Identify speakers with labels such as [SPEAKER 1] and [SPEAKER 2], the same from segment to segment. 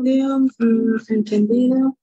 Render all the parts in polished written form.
[SPEAKER 1] Leo, entendido.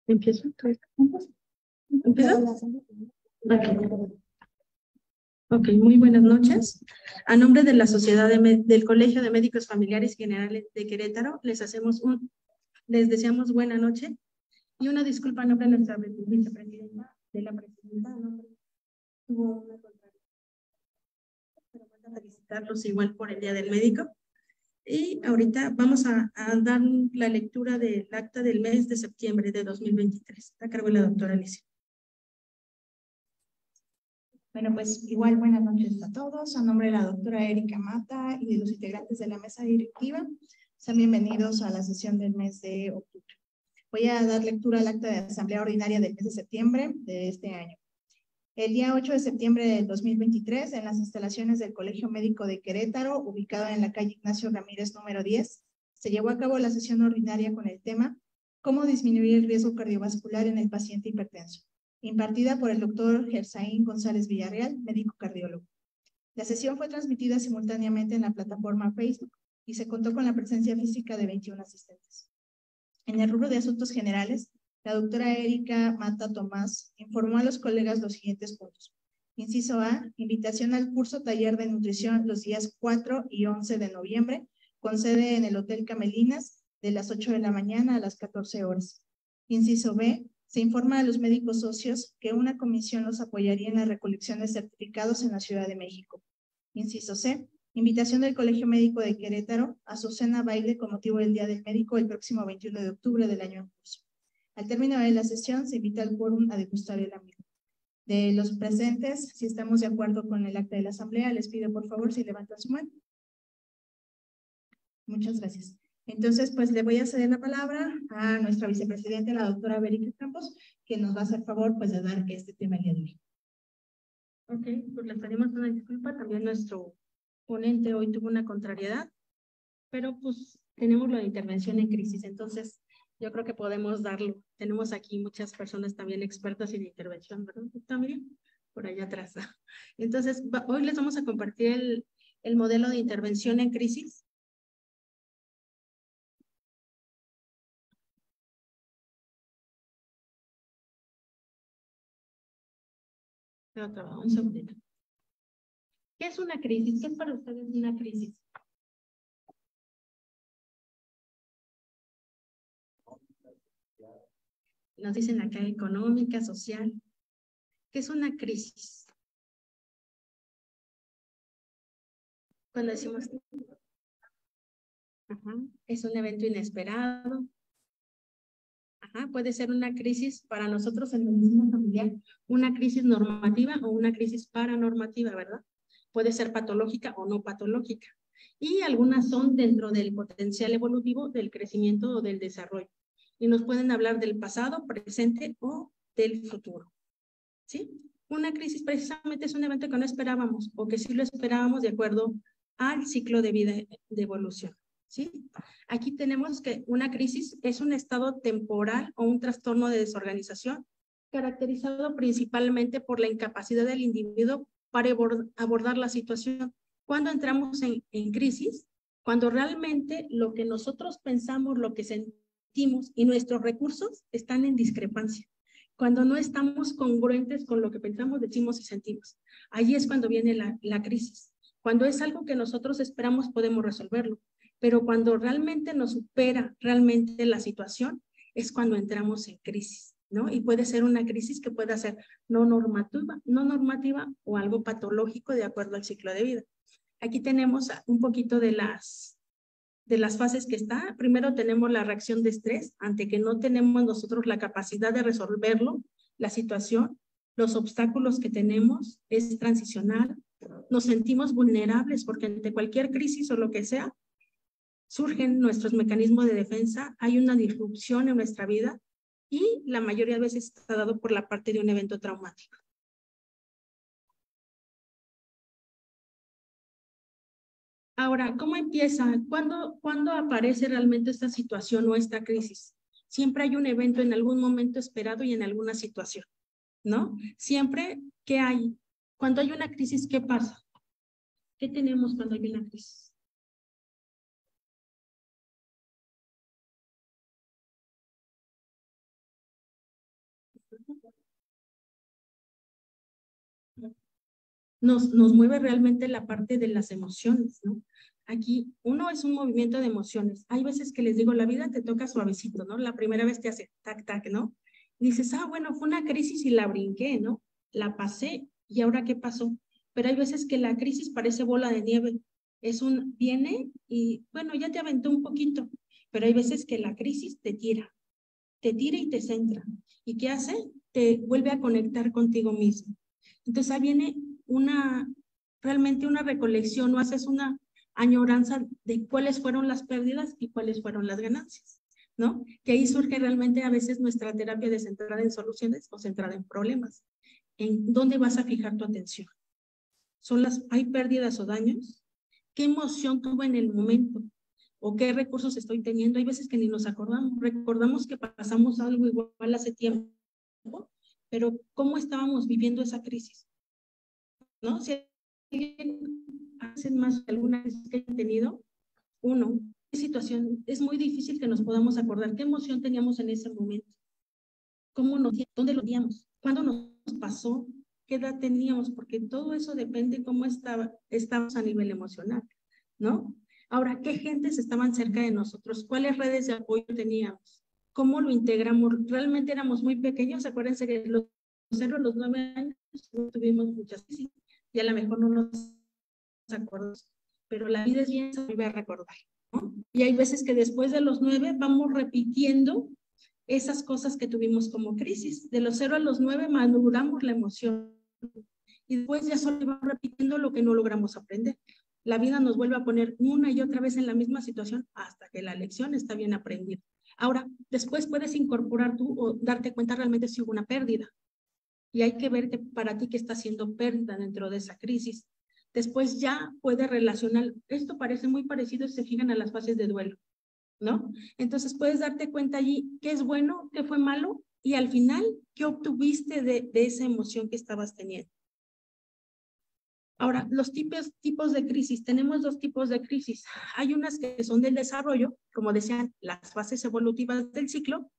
[SPEAKER 1] ¿Empiezo? ¿Empieza? Ok, muy buenas noches. A nombre de la Sociedad del Colegio de Médicos Familiares Generales de Querétaro, les deseamos buena noche y una disculpa a nombre de nuestra vicepresidenta, tuvo una contrariedad, pero manda felicitarlos igual por el Día del Médico. Y ahorita vamos a dar la lectura del acta del mes de septiembre de 2023. A cargo de la doctora Alicia.
[SPEAKER 2] Bueno, pues igual buenas noches a todos. A nombre de la doctora Erika Mata y de los integrantes de la mesa directiva, sean bienvenidos a la sesión del mes de octubre. Voy a dar lectura al acta de asamblea ordinaria del mes de septiembre de este año. El día 8 de septiembre del 2023, en las instalaciones del Colegio Médico de Querétaro, ubicado en la calle Ignacio Ramírez número 10, se llevó a cabo la sesión ordinaria con el tema ¿Cómo disminuir el riesgo cardiovascular en el paciente hipertenso?, impartida por el doctor Gersaín González Villarreal, médico cardiólogo. La sesión fue transmitida simultáneamente en la plataforma Facebook y se contó con la presencia física de 21 asistentes. En el rubro de asuntos generales, la doctora Erika Mata Tomás informó a los colegas los siguientes puntos. Inciso A, invitación al curso taller de nutrición los días 4 y 11 de noviembre, con sede en el Hotel Camelinas, de las 8 de la mañana a las 14 horas. Inciso B, se informa a los médicos socios que una comisión los apoyaría en la recolección de certificados en la Ciudad de México. Inciso C, invitación del Colegio Médico de Querétaro a su cena baile con motivo del Día del Médico el próximo 21 de octubre del año en curso. Al término de la sesión, se invita al quórum a degustar el amigo. De los presentes, si estamos de acuerdo con el acta de la asamblea, les pido por favor si levantan su mano. Muchas gracias. Entonces, pues le voy a ceder la palabra a nuestra vicepresidenta, la doctora Verónica Campos, que nos va a hacer favor pues de dar este tema el día de hoy.
[SPEAKER 1] Ok, pues les pedimos una disculpa. También nuestro ponente hoy tuvo una contrariedad, pero pues tenemos la intervención en crisis, entonces yo creo que podemos darlo. Tenemos aquí muchas personas también expertas en intervención, ¿verdad? También por allá atrás. Entonces, hoy les vamos a compartir el modelo de intervención en crisis. Un segundito. ¿Qué es una crisis? ¿Qué es para ustedes una crisis? Nos dicen acá económica, social. ¿Qué es una crisis? Cuando decimos, es un evento inesperado. Puede ser una crisis para nosotros en medicina familiar, una crisis normativa o una crisis paranormativa, ¿verdad? Puede ser patológica o no patológica. Y algunas son dentro del potencial evolutivo del crecimiento o del desarrollo. Y nos pueden hablar del pasado, presente o del futuro. ¿Sí? Una crisis precisamente es un evento que no esperábamos o que sí lo esperábamos de acuerdo al ciclo de vida de evolución. ¿Sí? Aquí tenemos que una crisis es un estado temporal o un trastorno de desorganización caracterizado principalmente por la incapacidad del individuo para abordar la situación. Cuando entramos en crisis, cuando realmente lo que nosotros pensamos, lo que sentimos y nuestros recursos están en discrepancia. Cuando no estamos congruentes con lo que pensamos, decimos y sentimos. Allí es cuando viene la crisis. Cuando es algo que nosotros esperamos, podemos resolverlo. Pero cuando realmente nos supera realmente la situación, es cuando entramos en crisis, ¿no? Y puede ser una crisis que pueda ser no normativa o algo patológico de acuerdo al ciclo de vida. Aquí tenemos un poquito de las fases que está. Primero tenemos la reacción de estrés, ante que no tenemos nosotros la capacidad de resolverlo, la situación, los obstáculos que tenemos, es transicional, nos sentimos vulnerables porque ante cualquier crisis o lo que sea, surgen nuestros mecanismos de defensa, hay una disrupción en nuestra vida y la mayoría de veces está dado por la parte de un evento traumático. Ahora, ¿cómo empieza? ¿Cuándo aparece realmente esta situación o esta crisis? Siempre hay un evento en algún momento esperado y en alguna situación, ¿no? Siempre, ¿qué hay? Cuando hay una crisis, ¿qué pasa? ¿Qué tenemos cuando hay una crisis? Nos mueve realmente la parte de las emociones, ¿no? Aquí uno es un movimiento de emociones. Hay veces que les digo, la vida te toca suavecito, ¿no? La primera vez te hace tac, tac, ¿no? Y dices, bueno, fue una crisis y la brinqué, ¿no? La pasé y ahora ¿qué pasó? Pero hay veces que la crisis parece bola de nieve. Viene y, bueno, ya te aventó un poquito, pero hay veces que la crisis te tira y te centra. ¿Y qué hace? Te vuelve a conectar contigo mismo. Entonces ahí viene realmente una recolección, o haces una añoranza de cuáles fueron las pérdidas y cuáles fueron las ganancias, ¿no? Que ahí surge realmente a veces nuestra terapia de centrada en soluciones o centrada en problemas. ¿En dónde vas a fijar tu atención? ¿Hay pérdidas o daños? ¿Qué emoción tuve en el momento? ¿O qué recursos estoy teniendo? Hay veces que ni nos acordamos. Recordamos que pasamos algo igual hace tiempo, pero ¿cómo estábamos viviendo esa crisis? ¿No? Si alguien hace más de alguna crisis que haya tenido, ¿qué situación? Es muy difícil que nos podamos acordar qué emoción teníamos en ese momento. ¿Dónde lo teníamos? ¿Cuándo nos pasó? ¿Qué edad teníamos? Porque todo eso depende de cómo estábamos a nivel emocional, ¿no? Ahora, ¿qué gentes estaban cerca de nosotros? ¿Cuáles redes de apoyo teníamos? ¿Cómo lo integramos? Realmente éramos muy pequeños. Acuérdense que los 0 a los 9 años no tuvimos muchas crisis y a lo mejor no nos acordamos, pero la vida es bien, se vuelve a recordar, ¿no? Y hay veces que después de los 9 vamos repitiendo esas cosas que tuvimos como crisis. De los 0 a los 9 maduramos la emoción y después ya solo vamos repitiendo lo que no logramos aprender. La vida nos vuelve a poner una y otra vez en la misma situación hasta que la lección está bien aprendida. Ahora, después puedes incorporar tú o darte cuenta realmente si hubo una pérdida. Y hay que ver que para ti qué está haciendo pérdida dentro de esa crisis. Después ya puedes relacionar, esto parece muy parecido si se fijan a las fases de duelo, ¿no? Entonces puedes darte cuenta allí qué es bueno, qué fue malo y al final qué obtuviste de esa emoción que estabas teniendo. Ahora, los tipos de crisis. Tenemos dos tipos de crisis. Hay unas que son del desarrollo, como decían, las fases evolutivas del ciclo,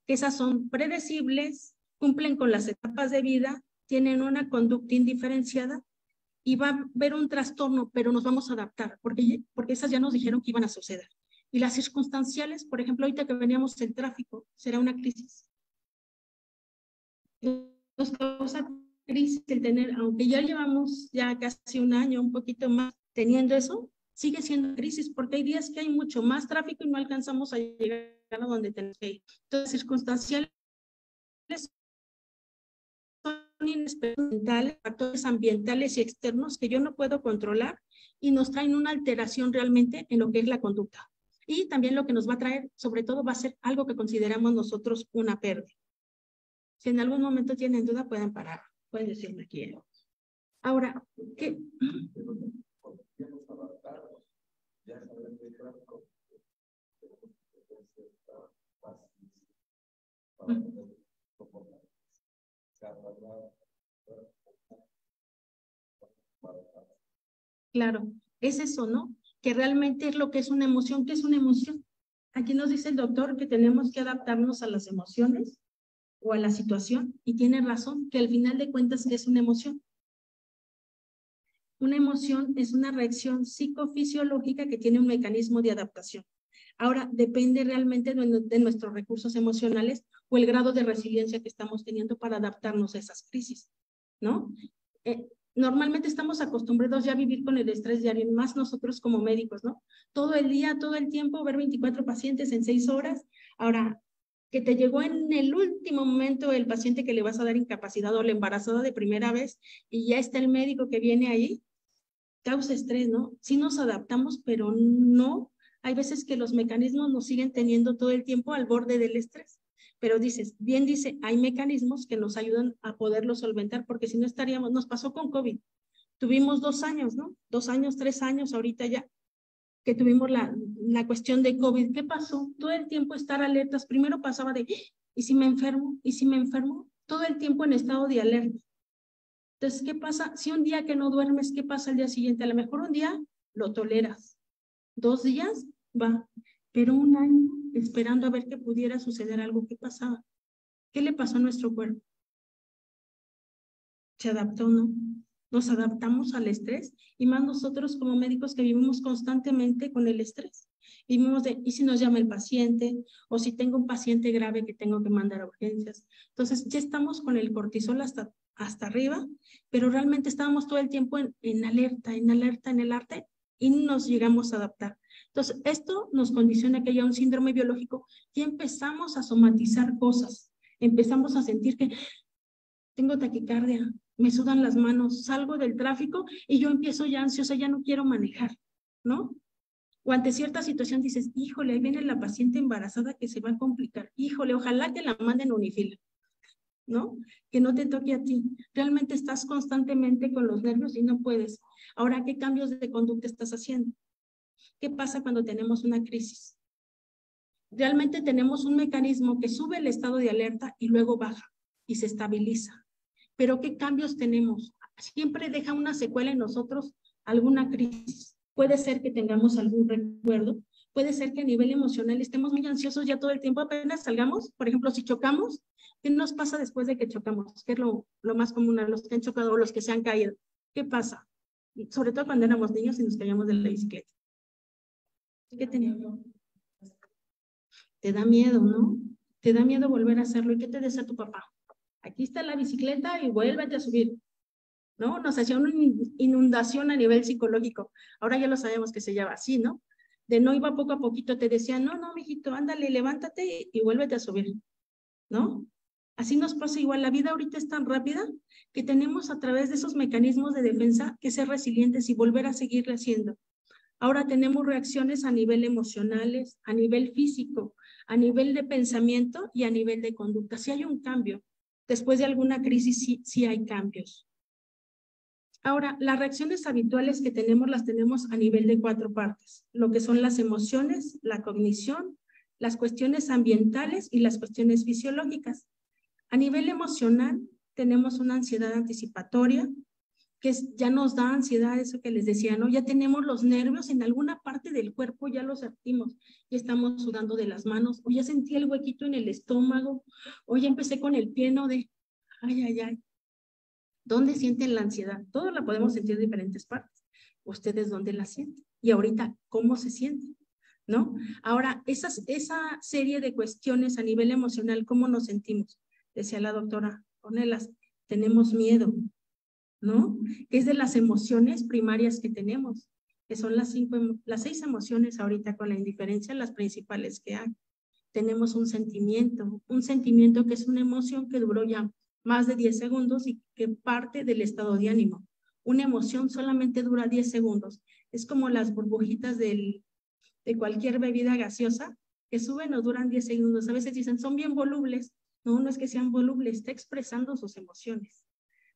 [SPEAKER 1] que esas son predecibles, cumplen con las etapas de vida, tienen una conducta indiferenciada y va a haber un trastorno, pero nos vamos a adaptar, porque esas ya nos dijeron que iban a suceder. Y las circunstanciales, por ejemplo, ahorita que veníamos del tráfico, será una crisis. Nos causa crisis el tener, aunque ya llevamos ya casi un año, un poquito más teniendo eso, sigue siendo crisis, porque hay días que hay mucho más tráfico y no alcanzamos a llegar a donde tenemos que ir. Entonces, circunstanciales son inesperados, factores ambientales y externos que yo no puedo controlar y nos traen una alteración realmente en lo que es la conducta. Y también lo que nos va a traer, sobre todo, va a ser algo que consideramos nosotros una pérdida. Si en algún momento tienen duda, pueden parar, pueden decirme aquí. Ahora, ¿qué? Claro, es eso, ¿no? Que realmente es lo que es una emoción. ¿Qué es una emoción? Aquí nos dice el doctor que tenemos que adaptarnos a las emociones o a la situación, y tiene razón, que al final de cuentas es una emoción. Una emoción es una reacción psicofisiológica que tiene un mecanismo de adaptación. Ahora, depende realmente de nuestros recursos emocionales o el grado de resiliencia que estamos teniendo para adaptarnos a esas crisis, ¿no? Normalmente estamos acostumbrados ya a vivir con el estrés diario, más nosotros como médicos, ¿no? Todo el día, todo el tiempo, ver 24 pacientes en 6 horas. Ahora, que te llegó en el último momento el paciente que le vas a dar incapacidad o la embarazada de primera vez y ya está el médico que viene ahí, causa estrés, ¿no? Sí nos adaptamos, pero no. Hay veces que los mecanismos nos siguen teniendo todo el tiempo al borde del estrés. Pero bien dice, hay mecanismos que nos ayudan a poderlo solventar, porque si no estaríamos, nos pasó con COVID. Tuvimos 2 años, ¿no? 2 años, 3 años ahorita ya, que tuvimos la cuestión de COVID. ¿Qué pasó? Todo el tiempo estar alertas. Primero pasaba de, ¿y si me enfermo? ¿Y si me enfermo? Todo el tiempo en estado de alerta. Entonces, ¿qué pasa? Si un día que no duermes, ¿qué pasa el día siguiente? A lo mejor un día lo toleras. 2 días, va. Pero un año esperando a ver que pudiera suceder algo. ¿Qué pasaba? ¿Qué le pasó a nuestro cuerpo? ¿Se adaptó o no? Nos adaptamos al estrés, y más nosotros como médicos que vivimos constantemente con el estrés. Vivimos de, ¿y si nos llama el paciente? O si tengo un paciente grave que tengo que mandar a urgencias. Entonces ya estamos con el cortisol hasta arriba, pero realmente estábamos todo el tiempo en alerta, y nos llegamos a adaptar. Entonces esto nos condiciona que haya un síndrome biológico y empezamos a somatizar cosas. Empezamos a sentir que tengo taquicardia, me sudan las manos, salgo del tráfico y yo empiezo ya ansiosa, ya no quiero manejar, ¿no? O ante cierta situación dices, híjole, ahí viene la paciente embarazada que se va a complicar, híjole, ojalá que la manden a Unifil, ¿no? Que no te toque a ti. Realmente estás constantemente con los nervios y no puedes. Ahora, ¿qué cambios de conducta estás haciendo? ¿Qué pasa cuando tenemos una crisis? Realmente tenemos un mecanismo que sube el estado de alerta y luego baja y se estabiliza. Pero ¿qué cambios tenemos? Siempre deja una secuela en nosotros alguna crisis. Puede ser que tengamos algún recuerdo, puede ser que a nivel emocional estemos muy ansiosos ya todo el tiempo, apenas salgamos. Por ejemplo, si chocamos, ¿qué nos pasa después de que chocamos? ¿Qué es lo más común a los que han chocado o los que se han caído? ¿Qué pasa? Sobre todo cuando éramos niños y nos caíamos de la bicicleta. ¿Qué teníamos? Te da miedo, ¿no? Te da miedo volver a hacerlo. ¿Y qué te decía tu papá? Aquí está la bicicleta y vuélvete a subir, ¿no? Nos hacía una inundación a nivel psicológico. Ahora ya lo sabemos que se llama así, ¿no? De no iba poco a poquito, te decían, no, mijito, ándale, levántate y vuélvete a subir, ¿no? Así nos pasa igual. La vida ahorita es tan rápida que tenemos a través de esos mecanismos de defensa que ser resilientes y volver a seguirle haciendo. Ahora tenemos reacciones a nivel emocionales, a nivel físico, a nivel de pensamiento y a nivel de conducta. Si hay un cambio, después de alguna crisis sí hay cambios. Ahora, las reacciones habituales que tenemos las tenemos a nivel de 4 partes, lo que son las emociones, la cognición, las cuestiones ambientales y las cuestiones fisiológicas. A nivel emocional tenemos una ansiedad anticipatoria, que ya nos da ansiedad, eso que les decía, ¿no? Ya tenemos los nervios en alguna parte del cuerpo, ya los sentimos, ya estamos sudando de las manos, o ya sentí el huequito en el estómago, o ya empecé con el pie, ¿no? De, ay. ¿Dónde sienten la ansiedad? Todos la podemos sentir en diferentes partes. ¿Ustedes dónde la sienten? Y ahorita, ¿cómo se sienten? ¿No? Ahora, esa serie de cuestiones a nivel emocional, ¿cómo nos sentimos? Decía la doctora Ornelas, tenemos miedo, ¿no? Que es de las emociones primarias que tenemos, que son las 6 emociones ahorita con la indiferencia, las principales que hay. Tenemos un sentimiento que es una emoción que duró ya más de 10 segundos y que parte del estado de ánimo. Una emoción solamente dura 10 segundos. Es como las burbujitas de cualquier bebida gaseosa que suben o duran 10 segundos. A veces dicen, son bien volubles. No, no es que sean volubles, está expresando sus emociones,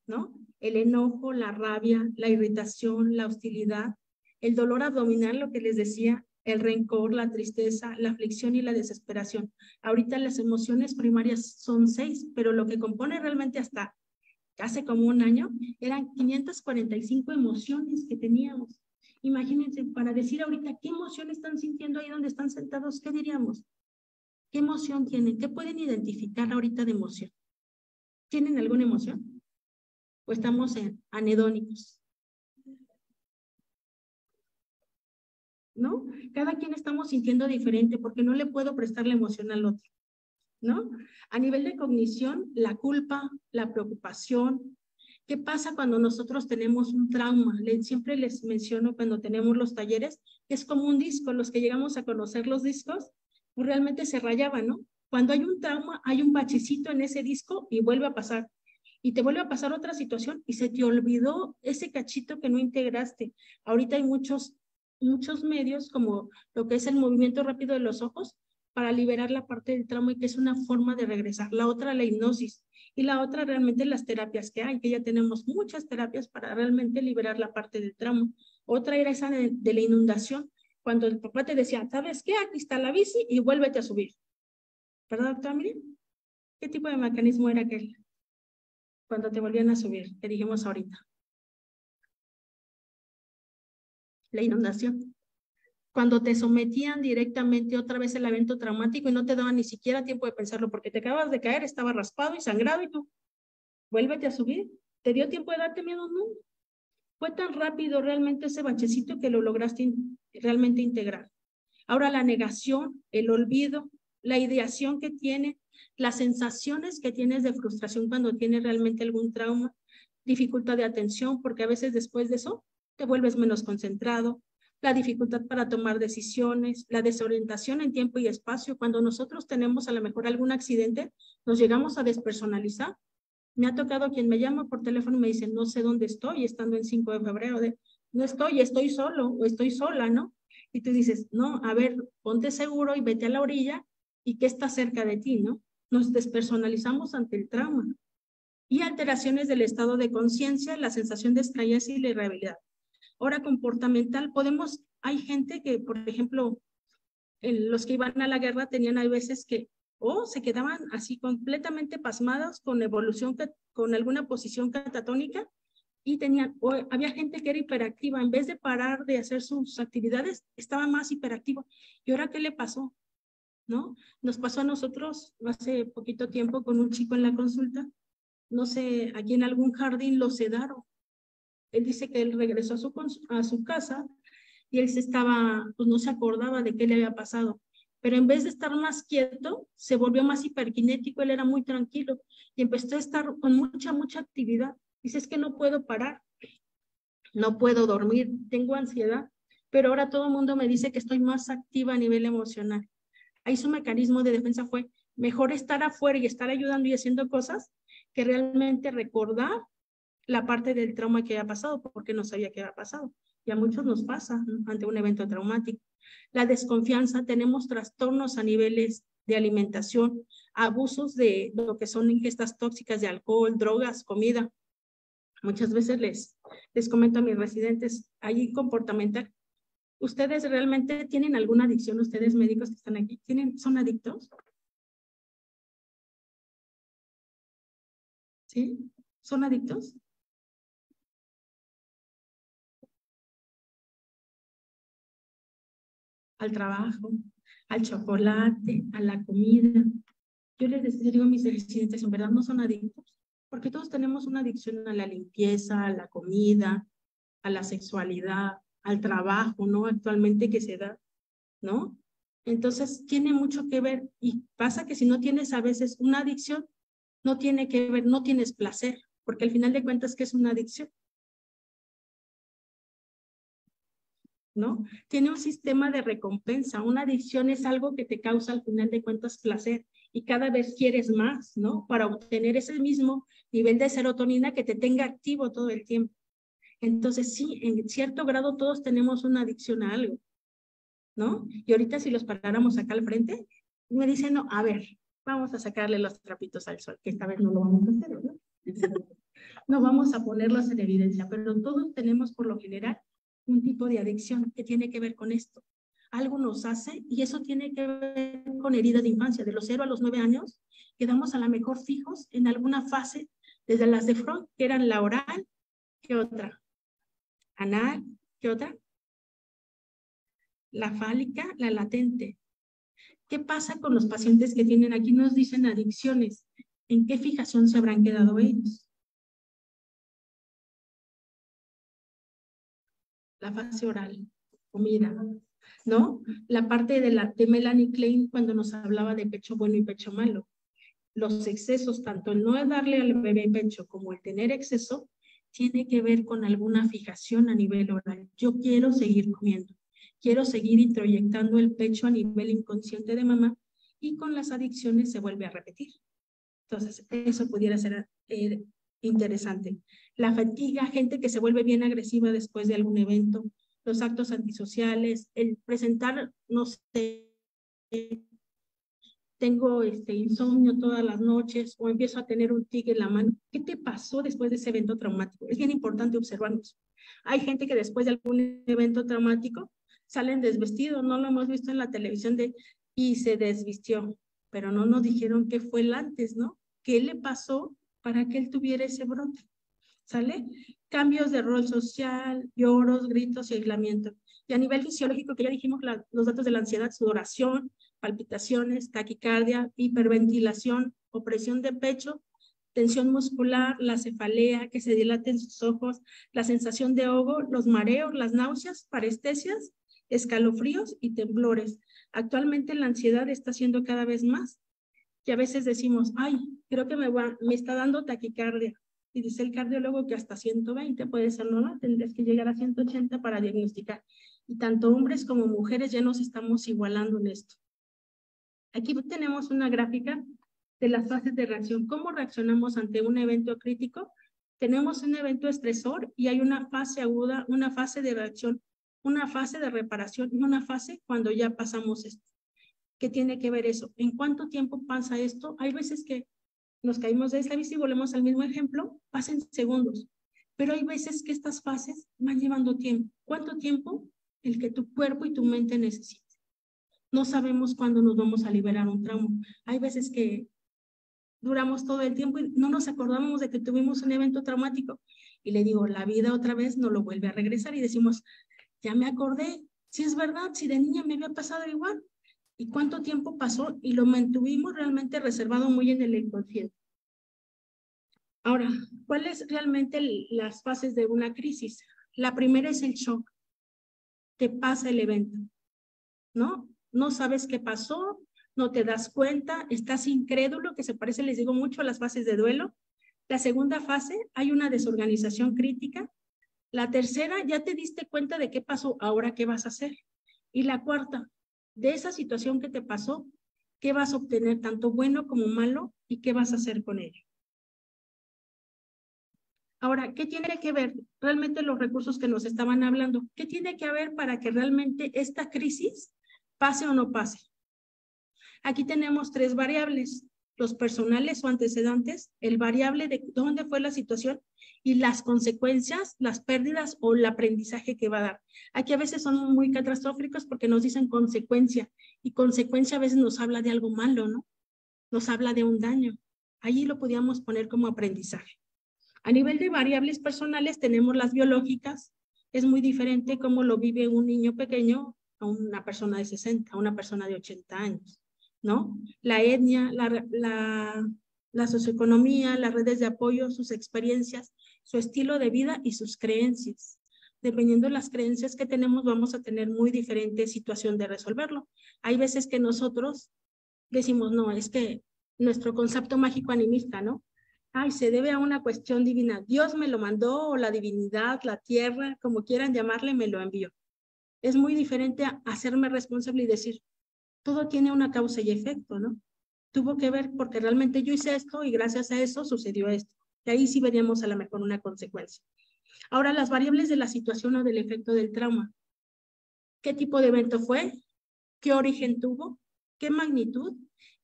[SPEAKER 1] ¿no? El enojo, la rabia, la irritación, la hostilidad, el dolor abdominal, lo que les decía, el rencor, la tristeza, la aflicción y la desesperación. Ahorita las emociones primarias son 6, pero lo que compone realmente hasta hace como un año eran 545 emociones que teníamos. Imagínense, para decir ahorita qué emoción están sintiendo ahí donde están sentados, ¿qué diríamos? ¿Qué emoción tienen? ¿Qué pueden identificar ahorita de emoción? ¿Tienen alguna emoción? ¿O estamos anedónicos? ¿No? Cada quien estamos sintiendo diferente porque no le puedo prestar la emoción al otro, ¿no? A nivel de cognición, la culpa, la preocupación. ¿Qué pasa cuando nosotros tenemos un trauma? Siempre les menciono cuando tenemos los talleres, que es como un disco, los que llegamos a conocer los discos, pues realmente se rayaban, ¿no? Cuando hay un trauma, hay un bachecito en ese disco y vuelve a pasar. Y te vuelve a pasar otra situación y se te olvidó ese cachito que no integraste. Ahorita hay muchos medios, como lo que es el movimiento rápido de los ojos, para liberar la parte del trauma y que es una forma de regresar. La otra, la hipnosis. Y la otra, realmente las terapias que hay, que ya tenemos muchas terapias para realmente liberar la parte del trauma. Otra era esa de la inundación, cuando el papá te decía, ¿sabes qué? Aquí está la bici y vuélvete a subir. ¿Verdad, doctora? Miren, ¿qué tipo de mecanismo era aquel? Cuando te volvían a subir, que dijimos ahorita. La inundación. cuando te sometían directamente otra vez el evento traumático y no te daban ni siquiera tiempo de pensarlo porque te acabas de caer, estaba raspado y sangrado y tú, vuélvete a subir. ¿Te dio tiempo de darte miedo? No. Fue tan rápido realmente ese bachecito que lo lograste realmente integrar. Ahora la negación, el olvido, la ideación que tiene, las sensaciones que tienes de frustración cuando tienes realmente algún trauma, dificultad de atención, porque a veces después de eso te vuelves menos concentrado, la dificultad para tomar decisiones, la desorientación en tiempo y espacio. Cuando nosotros tenemos a lo mejor algún accidente, nos llegamos a despersonalizar. Me ha tocado quien me llama por teléfono y me dice, no sé dónde estoy, estando en 5 de febrero, no estoy solo o estoy sola, ¿no? Y tú dices, no, a ver, ponte seguro y vete a la orilla y que está cerca de ti, ¿no? Nos despersonalizamos ante el trauma. Y alteraciones del estado de conciencia, la sensación de extrañeza y la irritabilidad. Ahora, comportamental, hay gente que, por ejemplo, los que iban a la guerra tenían a veces que se quedaban así completamente pasmadas con evolución, con alguna posición catatónica y había gente que era hiperactiva, en vez de parar de hacer sus actividades, estaba más hiperactivo. ¿Y ahora qué le pasó? ¿No? Nos pasó a nosotros hace poquito tiempo con un chico en la consulta, no sé, aquí en algún jardín lo sedaron. Él dice que él regresó a su casa y él pues no se acordaba de qué le había pasado. Pero en vez de estar más quieto, se volvió más hiperkinético, él era muy tranquilo y empezó a estar con mucha actividad. Dice, es que no puedo parar, no puedo dormir, tengo ansiedad, pero ahora todo el mundo me dice que estoy más activa a nivel emocional. Ahí su mecanismo de defensa fue, mejor estar afuera y estar ayudando y haciendo cosas que realmente recordar la parte del trauma que había pasado, porque no sabía qué había pasado. Y a muchos nos pasa, ¿no?, ante un evento traumático. La desconfianza, tenemos trastornos a niveles de alimentación, abusos de lo que son ingestas tóxicas de alcohol, drogas, comida. Muchas veces les comento a mis residentes, ahí comportamental. ¿Ustedes realmente tienen alguna adicción? ¿Ustedes médicos que están aquí, son adictos? ¿Sí? ¿Son adictos? Al trabajo, al chocolate, a la comida. Yo les digo a mis residentes, en verdad no son adictos, porque todos tenemos una adicción a la limpieza, a la comida, a la sexualidad, al trabajo, ¿no? Actualmente que se da, ¿no? Entonces, tiene mucho que ver y pasa que si no tienes a veces una adicción, no tiene que ver, no tienes placer, porque al final de cuentas, ¿qué es una adicción? ¿No? Tiene un sistema de recompensa. Una adicción es algo que te causa al final de cuentas placer y cada vez quieres más, ¿no? Para obtener ese mismo nivel de serotonina que te tenga activo todo el tiempo. Entonces, sí, en cierto grado todos tenemos una adicción a algo, ¿no? Y ahorita si los paráramos acá al frente, me dicen, no, a ver, vamos a sacarle los trapitos al sol, que esta vez no lo vamos a hacer, ¿no? No vamos a ponerlos en evidencia, pero todos tenemos por lo general un tipo de adicción que tiene que ver con esto. Algo nos hace y eso tiene que ver con heridas de infancia. De los 0 a los 9 años quedamos a lo mejor fijos en alguna fase, desde las de Freud, que eran la oral, ¿qué otra? Anal, ¿qué otra? La fálica, la latente. ¿Qué pasa con los pacientes que tienen aquí? Nos dicen adicciones. ¿En qué fijación se habrán quedado ellos? La fase oral, comida, ¿no? La parte de Melanie Klein cuando nos hablaba de pecho bueno y pecho malo. Los excesos, tanto el no darle al bebé pecho como el tener exceso, tiene que ver con alguna fijación a nivel oral. Yo quiero seguir comiendo, quiero seguir introyectando el pecho a nivel inconsciente de mamá y con las adicciones se vuelve a repetir. Entonces, eso pudiera ser interesante. La fatiga, gente que se vuelve bien agresiva después de algún evento, los actos antisociales, el presentar, no sé, tengo insomnio todas las noches o empiezo a tener un tic en la mano. ¿Qué te pasó después de ese evento traumático? Es bien importante observarnos. Hay gente que después de algún evento traumático salen desvestidos, no lo hemos visto en la televisión y se desvistió, pero no nos dijeron qué fue el antes, ¿no? ¿Qué le pasó para que él tuviera ese brote? ¿Sale? Cambios de rol social, lloros, gritos y aislamiento. Y a nivel fisiológico, que ya dijimos los datos de la ansiedad, sudoración, palpitaciones, taquicardia, hiperventilación, opresión de pecho, tensión muscular, la cefalea, que se dilaten sus ojos, la sensación de ahogo, los mareos, las náuseas, parestesias, escalofríos y temblores. Actualmente la ansiedad está siendo cada vez más, que a veces decimos, ay, creo que me está dando taquicardia. Y dice el cardiólogo que hasta 120 puede ser normal, tendrías que llegar a 180 para diagnosticar. Y tanto hombres como mujeres ya nos estamos igualando en esto. Aquí tenemos una gráfica de las fases de reacción. ¿Cómo reaccionamos ante un evento crítico? Tenemos un evento estresor y hay una fase aguda, una fase de reacción, una fase de reparación y una fase cuando ya pasamos esto. ¿Qué tiene que ver eso? ¿En cuánto tiempo pasa esto? Hay veces que nos caímos de esta vista y volvemos al mismo ejemplo, pasan segundos. Pero hay veces que estas fases van llevando tiempo. ¿Cuánto tiempo? El que tu cuerpo y tu mente necesitan. No sabemos cuándo nos vamos a liberar un trauma. Hay veces que duramos todo el tiempo y no nos acordamos de que tuvimos un evento traumático. Y le digo, la vida otra vez nos lo vuelve a regresar y decimos, ya me acordé, si es verdad, si de niña me había pasado igual. ¿Y cuánto tiempo pasó? Y lo mantuvimos realmente reservado muy en el inconsciente. Ahora, ¿cuáles realmente las fases de una crisis? La primera es el shock. Te pasa el evento, ¿no? No sabes qué pasó, no te das cuenta, estás incrédulo, que se parece, les digo mucho, a las fases de duelo. La segunda fase, hay una desorganización crítica. La tercera, ya te diste cuenta de qué pasó, ahora qué vas a hacer. Y la cuarta, de esa situación que te pasó, ¿qué vas a obtener, tanto bueno como malo, y qué vas a hacer con ello? Ahora, ¿qué tiene que ver realmente los recursos que nos estaban hablando? ¿Qué tiene que haber para que realmente esta crisis pase o no pase? Aquí tenemos tres variables, los personales o antecedentes, el variable de dónde fue la situación y las consecuencias, las pérdidas o el aprendizaje que va a dar. Aquí a veces son muy catastróficos porque nos dicen consecuencia y consecuencia a veces nos habla de algo malo, ¿no? Nos habla de un daño. Allí lo podíamos poner como aprendizaje. A nivel de variables personales tenemos las biológicas. Es muy diferente cómo lo vive un niño pequeño a una persona de 60, a una persona de 80 años, ¿no? La etnia, la socioeconomía, las redes de apoyo, sus experiencias, su estilo de vida y sus creencias. Dependiendo de las creencias que tenemos, vamos a tener muy diferente situación de resolverlo. Hay veces que nosotros decimos, no, es que nuestro concepto mágico animista, ¿no? Ay, se debe a una cuestión divina. Dios me lo mandó, o la divinidad, la tierra, como quieran llamarle, me lo envió. Es muy diferente a hacerme responsable y decir, todo tiene una causa y efecto, ¿no? Tuvo que ver porque realmente yo hice esto y gracias a eso sucedió esto. Y ahí sí veríamos a lo mejor una consecuencia. Ahora, las variables de la situación o del efecto del trauma. ¿Qué tipo de evento fue? ¿Qué origen tuvo? ¿Qué magnitud?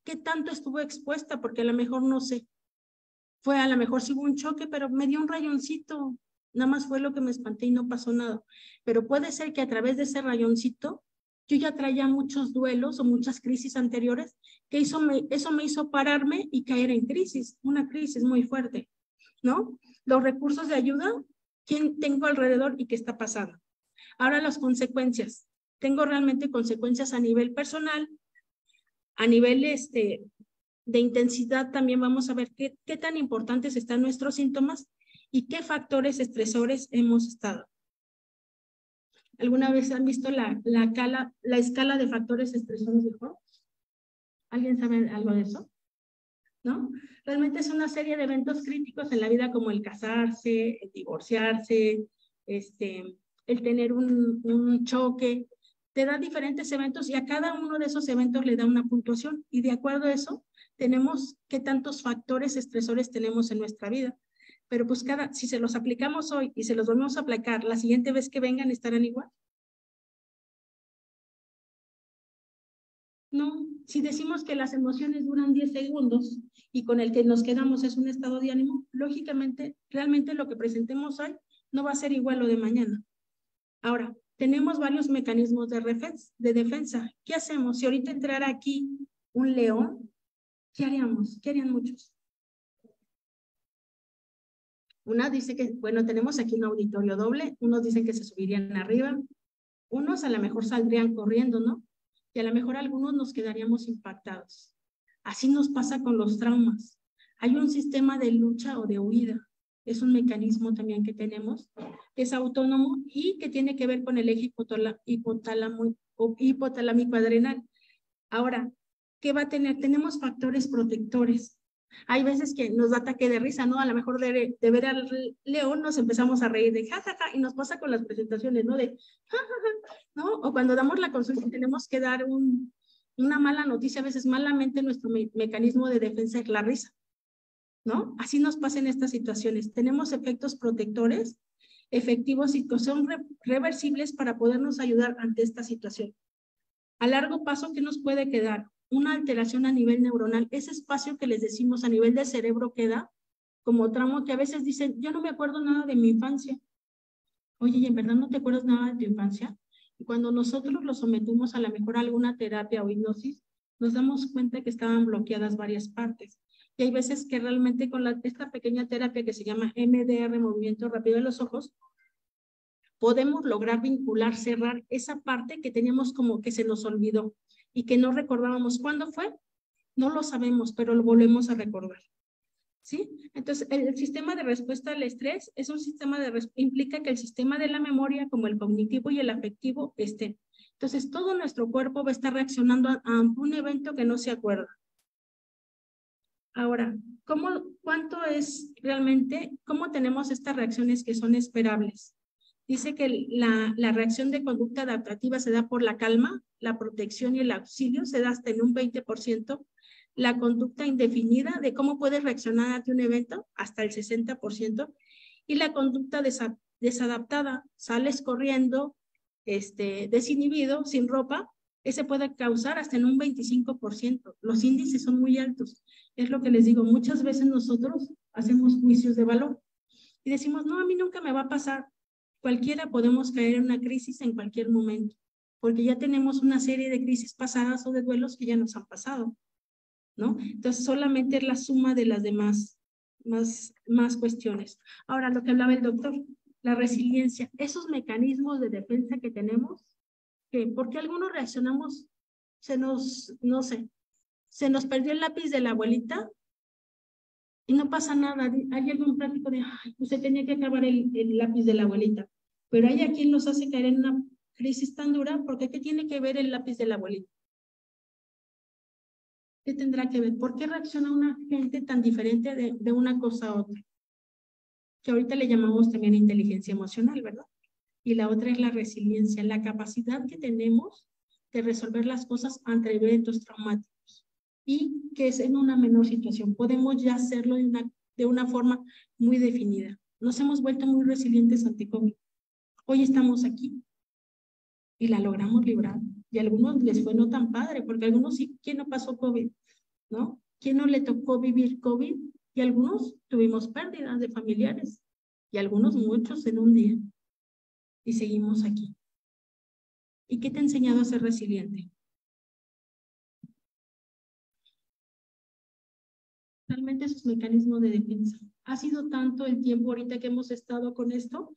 [SPEAKER 1] ¿Qué tanto estuvo expuesta? Porque a lo mejor no sé. Fue a lo mejor sí hubo un choque, pero me dio un rayoncito. Nada más fue lo que me espanté y no pasó nada. Pero puede ser que a través de ese rayoncito yo ya traía muchos duelos o muchas crisis anteriores que eso me hizo pararme y caer en crisis, una crisis muy fuerte, ¿no? Los recursos de ayuda, ¿quién tengo alrededor y qué está pasando? Ahora las consecuencias. Tengo realmente consecuencias a nivel personal, a nivel de intensidad también vamos a ver qué tan importantes están nuestros síntomas y qué factores estresores hemos estado. ¿Alguna vez han visto la escala de factores estresores de Hobbes? ¿Alguien sabe algo de eso? ¿No? Realmente es una serie de eventos críticos en la vida como el casarse, el divorciarse, el tener un choque. Te da diferentes eventos y a cada uno de esos eventos le da una puntuación y de acuerdo a eso tenemos qué tantos factores estresores tenemos en nuestra vida. Pero pues si se los aplicamos hoy y se los volvemos a aplicar, la siguiente vez que vengan estarán igual. No, si decimos que las emociones duran 10 segundos y con el que nos quedamos es un estado de ánimo, lógicamente, realmente lo que presentemos hoy no va a ser igual lo de mañana. Ahora, tenemos varios mecanismos de defensa. ¿Qué hacemos? Si ahorita entrara aquí un león, ¿qué haríamos? ¿Qué harían muchos? Una dice que, bueno, tenemos aquí un auditorio doble, unos dicen que se subirían arriba, Unos a lo mejor saldrían corriendo, ¿no? Y a lo mejor algunos nos quedaríamos impactados. Así nos pasa con los traumas. Hay un sistema de lucha o de huida. Es un mecanismo también que tenemos, que es autónomo y que tiene que ver con el eje hipotalámico adrenal. Ahora, ¿qué va a tener? Tenemos factores protectores. Hay veces que nos da ataque de risa, ¿no? A lo mejor de ver al león nos empezamos a reír de jajaja, y nos pasa con las presentaciones, ¿no? De jajaja, ¿no? O cuando damos la consulta y tenemos que dar una mala noticia, a veces malamente nuestro mecanismo de defensa es la risa, ¿no? Así nos pasa en estas situaciones. Tenemos efectos protectores efectivos y que son reversibles para podernos ayudar ante esta situación. A largo plazo, ¿qué nos puede quedar? Una alteración a nivel neuronal. Ese espacio que les decimos a nivel del cerebro queda como trauma, que a veces dicen, yo no me acuerdo nada de mi infancia. Oye, ¿y en verdad no te acuerdas nada de tu infancia? Y cuando nosotros lo sometemos a lo mejor a alguna terapia o hipnosis, nos damos cuenta que estaban bloqueadas varias partes. Y hay veces que realmente con esta pequeña terapia que se llama MDR, movimiento rápido de los ojos, podemos lograr vincular, cerrar esa parte que teníamos como que se nos olvidó y que no recordábamos. ¿Cuándo fue? No lo sabemos, pero lo volvemos a recordar. ¿Sí? Entonces, el sistema de respuesta al estrés es un sistema implica que el sistema de la memoria, como el cognitivo y el afectivo, esté. Entonces, todo nuestro cuerpo va a estar reaccionando a un evento que no se acuerda. Ahora, ¿cuánto es realmente, cómo tenemos estas reacciones que son esperables? Dice que la reacción de conducta adaptativa se da por la calma, la protección y el auxilio, se da hasta en un 20%. La conducta indefinida de cómo puedes reaccionar ante un evento, hasta el 60%. Y la conducta desadaptada, sales corriendo, desinhibido, sin ropa, ese puede causar hasta en un 25%. Los índices son muy altos. Es lo que les digo, muchas veces nosotros hacemos juicios de valor y decimos, no, a mí nunca me va a pasar. Cualquiera podemos caer en una crisis en cualquier momento, porque ya tenemos una serie de crisis pasadas o de duelos que ya nos han pasado, ¿no? Entonces, solamente es la suma de las demás más cuestiones. Ahora, lo que hablaba el doctor, la resiliencia, esos mecanismos de defensa que tenemos, que porque algunos reaccionamos, no sé, se nos perdió el lápiz de la abuelita y no pasa nada. Hay algún práctico de, ay, usted tenía que acabar el lápiz de la abuelita. Pero hay a quien nos hace caer en una crisis tan dura, porque ¿qué tiene que ver el lápiz de la abuelita? ¿Qué tendrá que ver? ¿Por qué reacciona una gente tan diferente de una cosa a otra? Que ahorita le llamamos también inteligencia emocional, ¿verdad? Y la otra es la resiliencia, la capacidad que tenemos de resolver las cosas ante eventos traumáticos. Y que es en una menor situación. Podemos ya hacerlo de una forma muy definida. Nos hemos vuelto muy resilientes ante COVID. Hoy estamos aquí y la logramos librar. Y a algunos les fue no tan padre, porque a algunos sí, ¿quién no pasó COVID? ¿No? ¿Quién no le tocó vivir COVID? Y algunos tuvimos pérdidas de familiares y algunos muchos en un día. Y seguimos aquí. ¿Y qué te ha enseñado a ser resiliente? Realmente esos mecanismos de defensa. Ha sido tanto el tiempo ahorita que hemos estado con esto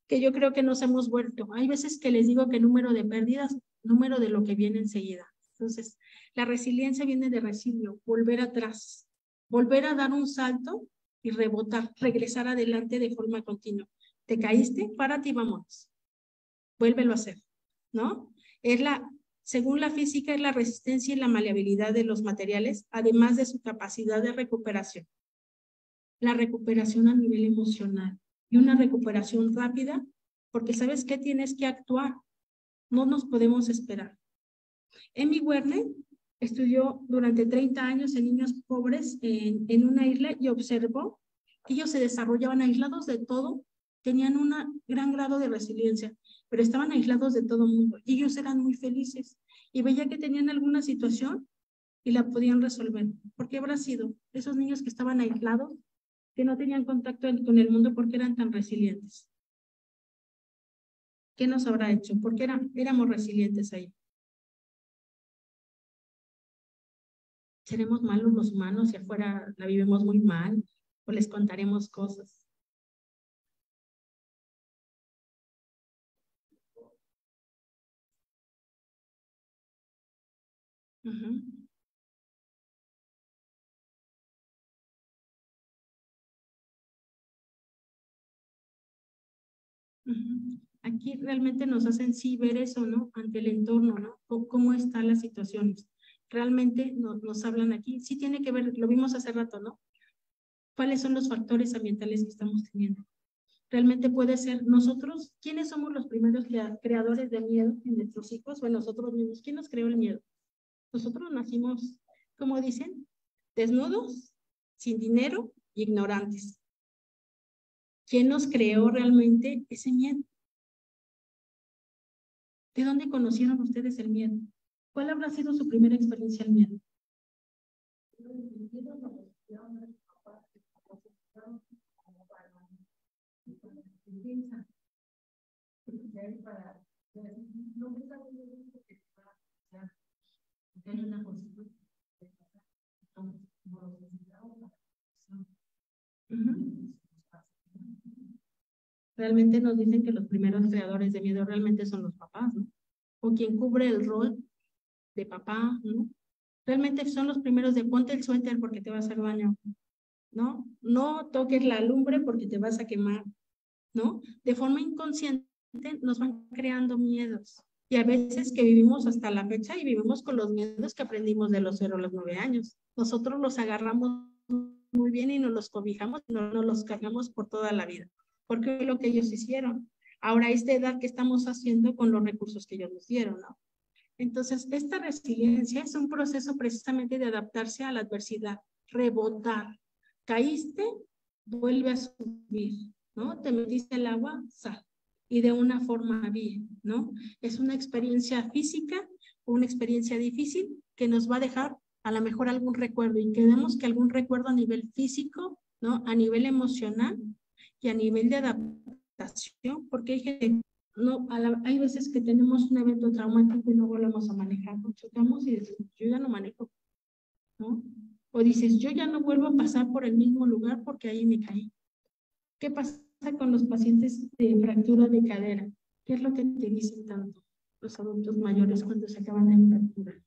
[SPEAKER 1] que yo creo que nos hemos vuelto. Hay veces que les digo que número de pérdidas, número de lo que viene enseguida. Entonces, la resiliencia viene de resilio, volver atrás, volver a dar un salto y rebotar, regresar adelante de forma continua. ¿Te caíste? Párate y vámonos. Vuélvelo a hacer, ¿no? Según la física, es la resistencia y la maleabilidad de los materiales, además de su capacidad de recuperación. La recuperación a nivel emocional y una recuperación rápida, porque ¿sabes qué? Tienes que actuar. No nos podemos esperar. Amy Werner estudió durante 30 años en niños pobres en una isla y observó que ellos se desarrollaban aislados de todo, tenían un gran grado de resiliencia, pero estaban aislados de todo el mundo y ellos eran muy felices y veía que tenían alguna situación y la podían resolver. ¿Por qué habrá sido? Esos niños que estaban aislados, que no tenían contacto con el mundo, ¿por qué eran tan resilientes? ¿Qué nos habrá hecho? ¿Por qué éramos resilientes ahí? ¿Seremos malos los humanos y afuera la vivimos muy mal? ¿O les contaremos cosas? Ujú. Ujú. Aquí realmente nos hacen sí ver eso, ¿no? Ante el entorno, ¿no? ¿Cómo están las situaciones? Realmente nos hablan aquí. Sí tiene que ver, lo vimos hace rato, ¿no? ¿Cuáles son los factores ambientales que estamos teniendo? Realmente puede ser nosotros, ¿quiénes somos los primeros creadores de miedo en nuestros hijos o en nosotros mismos? ¿Quién nos creó el miedo? Nosotros nacimos, como dicen, desnudos, sin dinero, ignorantes. ¿Quién nos creó realmente ese miedo? ¿De dónde conocieron ustedes el miedo? ¿Cuál habrá sido su primera experiencia al miedo? Ujú. Realmente nos dicen que los primeros creadores de miedo realmente son los papás, ¿no? O quien cubre el rol de papá, ¿no? Realmente son los primeros de ponte el suéter porque te va a hacer daño, ¿no? No toques la lumbre porque te vas a quemar, ¿no? De forma inconsciente nos van creando miedos. Y a veces que vivimos hasta la fecha y vivimos con los miedos que aprendimos de los 0 a los 9 años. Nosotros los agarramos muy bien y nos los cobijamos, no nos los cargamos por toda la vida, porque es lo que ellos hicieron. Ahora, esta edad que estamos haciendo con los recursos que ellos nos dieron, ¿no? Entonces, esta resiliencia es un proceso precisamente de adaptarse a la adversidad, rebotar. Caíste, vuelve a subir, ¿no? Te metiste al agua, sal. Y de una forma bien, ¿no? Es una experiencia física, una experiencia difícil que nos va a dejar a lo mejor algún recuerdo y queremos que algún recuerdo a nivel físico, ¿no? A nivel emocional y a nivel de adaptación, porque hay gente no, hay veces que tenemos un evento traumático y no volvemos a manejar, nos chocamos y decimos, yo ya no manejo, ¿no? O dices, yo ya no vuelvo a pasar por el mismo lugar porque ahí me caí. ¿Qué pasa con los pacientes de fractura de cadera? ¿Qué es lo que te dicen tanto los adultos mayores cuando se acaban de fracturar?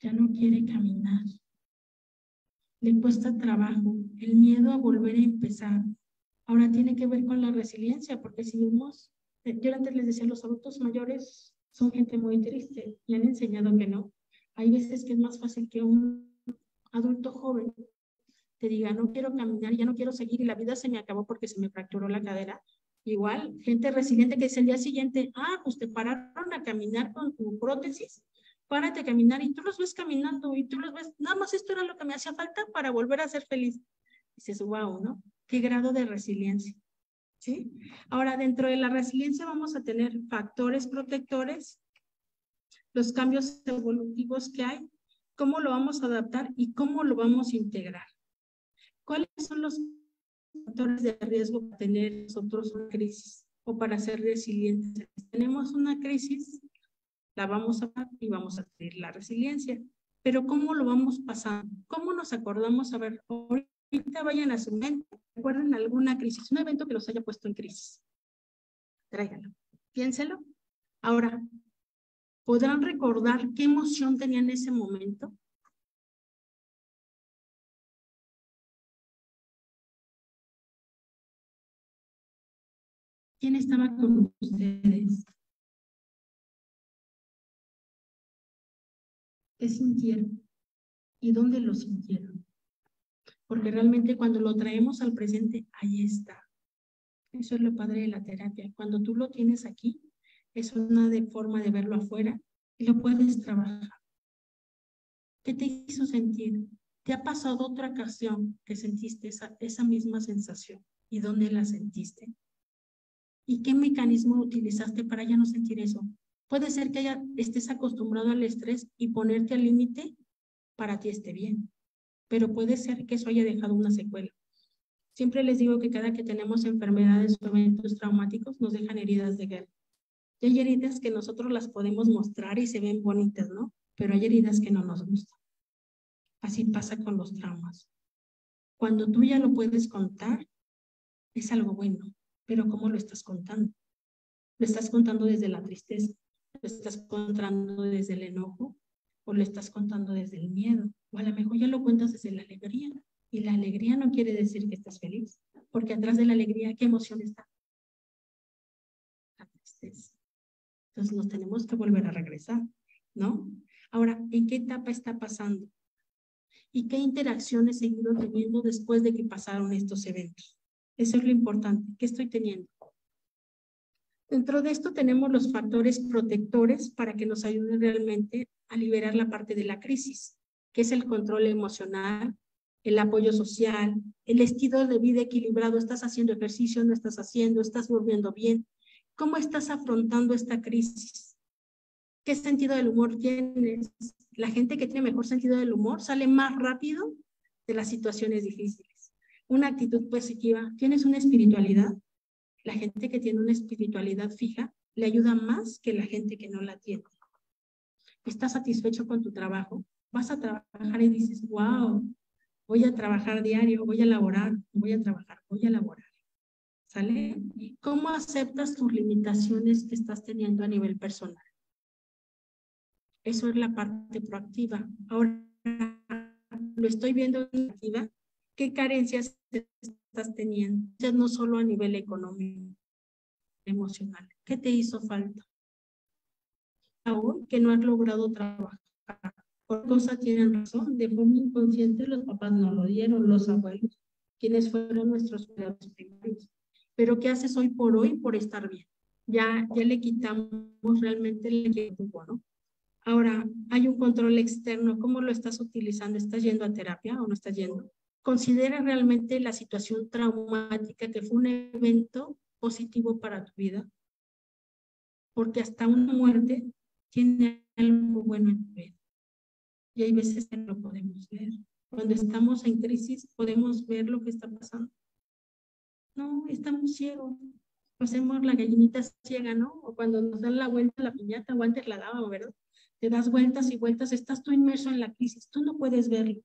[SPEAKER 1] Ya no quiere caminar, le cuesta trabajo, el miedo a volver a empezar. Ahora tiene que ver con la resiliencia, porque si vemos, yo antes les decía, los adultos mayores son gente muy triste, y han enseñado que no. Hay veces que es más fácil que un adulto joven te diga, no quiero caminar, ya no quiero seguir, y la vida se me acabó porque se me fracturó la cadera. Igual, gente resiliente que dice el día siguiente, pues te pararon a caminar con tu prótesis, párate a caminar, y tú los ves caminando, y tú los ves, nada más esto era lo que me hacía falta para volver a ser feliz. Dices, wow, ¿no? Qué grado de resiliencia. ¿Sí? Ahora, dentro de la resiliencia vamos a tener factores protectores, los cambios evolutivos que hay, cómo lo vamos a adaptar y cómo lo vamos a integrar. ¿Cuáles son los factores de riesgo para tener nosotros una crisis o para ser resilientes? Tenemos una crisis, la vamos a pasar y vamos a tener la resiliencia. Pero ¿cómo lo vamos pasando? ¿Cómo nos acordamos? A ver, ahorita vayan a su mente, recuerden alguna crisis, un evento que los haya puesto en crisis. Tráiganlo, piénselo. Ahora, ¿podrán recordar qué emoción tenían en ese momento? ¿Quién estaba con ustedes? ¿Qué sintieron? ¿Y dónde lo sintieron? Porque realmente cuando lo traemos al presente, ahí está. Eso es lo padre de la terapia. Cuando tú lo tienes aquí, es una forma de verlo afuera y lo puedes trabajar. ¿Qué te hizo sentir? ¿Te ha pasado otra ocasión que sentiste esa misma sensación? ¿Y dónde la sentiste? ¿Y qué mecanismo utilizaste para ya no sentir eso? Puede ser que estés acostumbrado al estrés y ponerte al límite para ti esté bien, pero puede ser que eso haya dejado una secuela. Siempre les digo que cada que tenemos enfermedades o eventos traumáticos nos dejan heridas de guerra. Y hay heridas que nosotros las podemos mostrar y se ven bonitas, ¿no? Pero hay heridas que no nos gustan. Así pasa con los traumas. Cuando tú ya lo puedes contar, es algo bueno, pero ¿cómo lo estás contando? ¿Lo estás contando desde la tristeza? ¿Lo estás contando desde el enojo? o lo estás contando desde el miedo, o a lo mejor ya lo cuentas desde la alegría, y la alegría no quiere decir que estés feliz, porque atrás de la alegría, ¿qué emoción está? La tristeza. Entonces nos tenemos que volver a regresar, ¿no? Ahora, ¿en qué etapa está pasando? ¿Y qué interacciones he seguido teniendo después de que pasaron estos eventos? Eso es lo importante. ¿Qué estoy teniendo? Dentro de esto tenemos los factores protectores para que nos ayuden realmente a liberar la parte de la crisis, que es el control emocional, el apoyo social, el estilo de vida equilibrado. ¿Estás haciendo ejercicio? ¿No estás haciendo? ¿Estás durmiendo bien? ¿Cómo estás afrontando esta crisis? ¿Qué sentido del humor tienes? La gente que tiene mejor sentido del humor sale más rápido de las situaciones difíciles. Una actitud positiva. ¿Tienes una espiritualidad? La gente que tiene una espiritualidad fija le ayuda más que la gente que no la tiene. ¿Estás satisfecho con tu trabajo? Vas a trabajar y dices, wow, voy a trabajar diario, voy a laborar, voy a trabajar, voy a laborar. ¿Sale? ¿Cómo aceptas tus limitaciones que estás teniendo a nivel personal? Eso es la parte proactiva. Ahora lo estoy viendo en activa. ¿Qué carencias estás teniendo? Ya no solo a nivel económico, emocional. ¿Qué te hizo falta? Aún que no has logrado trabajar. Por cosa tienen razón, de forma inconsciente los papás no lo dieron, los abuelos, quienes fueron nuestros cuidadores primarios. Pero ¿qué haces hoy por estar bien? Ya le quitamos realmente el equipo, ¿no? Ahora, hay un control externo. ¿Cómo lo estás utilizando? ¿Estás yendo a terapia o no estás yendo? Considera realmente la situación traumática que fue un evento positivo para tu vida. Porque hasta una muerte tiene algo bueno en tu vida. Y hay veces que no lo podemos ver. Cuando estamos en crisis, podemos ver lo que está pasando. No, estamos ciegos. Hacemos la gallinita ciega, ¿no? O cuando nos dan la vuelta a la piñata, o antes la daban, ¿verdad? Te das vueltas y vueltas, estás tú inmerso en la crisis, tú no puedes verlo.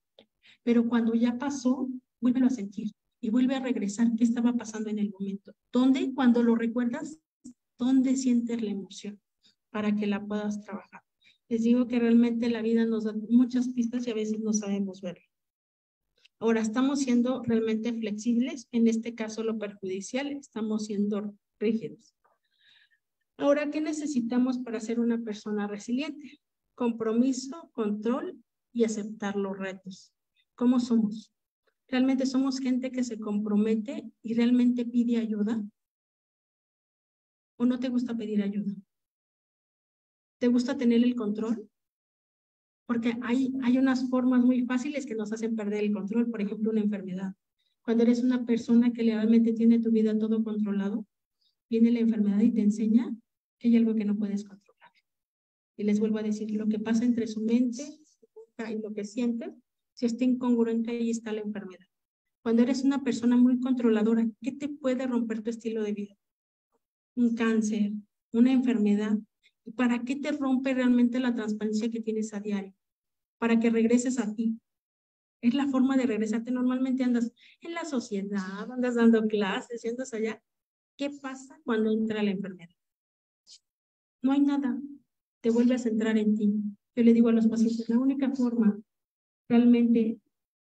[SPEAKER 1] Pero cuando ya pasó, vuélvelo a sentir y vuelve a regresar qué estaba pasando en el momento. ¿Dónde? Cuando lo recuerdas, ¿dónde sientes la emoción? Para que la puedas trabajar. Les digo que realmente la vida nos da muchas pistas y a veces no sabemos verlo. Ahora, estamos siendo realmente flexibles, en este caso lo perjudicial, estamos siendo rígidos. Ahora, ¿qué necesitamos para ser una persona resiliente? Compromiso, control y aceptar los retos. ¿Cómo somos? ¿Realmente somos gente que se compromete y realmente pide ayuda? ¿O no te gusta pedir ayuda? ¿Te gusta tener el control? Porque hay unas formas muy fáciles que nos hacen perder el control, por ejemplo, una enfermedad. Cuando eres una persona que realmente tiene tu vida todo controlado, viene la enfermedad y te enseña que hay algo que no puedes controlar. Y les vuelvo a decir, lo que pasa entre su mente y lo que siente, si está incongruente, ahí está la enfermedad. Cuando eres una persona muy controladora, ¿qué te puede romper tu estilo de vida? Un cáncer, una enfermedad. ¿Y para qué te rompe realmente la transparencia que tienes a diario? Para que regreses a ti. Es la forma de regresarte. Normalmente andas en la sociedad, andas dando clases y andas allá. ¿Qué pasa cuando entra la enfermedad? No hay nada. Te vuelves a centrar en ti. Yo le digo a los pacientes, la única forma realmente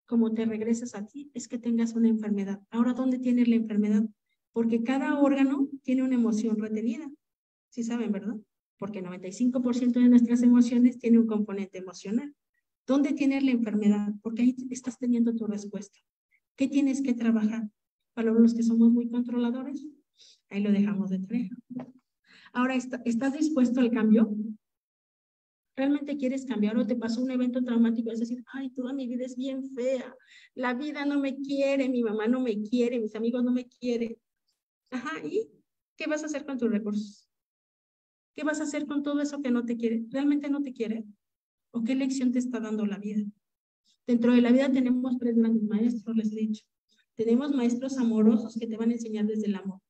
[SPEAKER 1] como te regresas a ti es que tengas una enfermedad. Ahora, ¿dónde tienes la enfermedad? Porque cada órgano tiene una emoción retenida. Sí saben, ¿verdad? Porque 95% de nuestras emociones tiene un componente emocional. ¿Dónde tienes la enfermedad? Porque ahí estás teniendo tu respuesta. ¿Qué tienes que trabajar? Para los que somos muy controladores, ahí lo dejamos de tarea. Ahora, ¿estás dispuesto al cambio? ¿Realmente quieres cambiar o te pasó un evento traumático? Es decir, ay, toda mi vida es bien fea, la vida no me quiere, mi mamá no me quiere, mis amigos no me quieren. Ajá, ¿y qué vas a hacer con tus recursos? ¿Qué vas a hacer con todo eso que no te quiere? ¿Realmente no te quiere? ¿O qué lección te está dando la vida? Dentro de la vida tenemos 3 grandes maestros, les he dicho. Tenemos maestros amorosos que te van a enseñar desde el amor.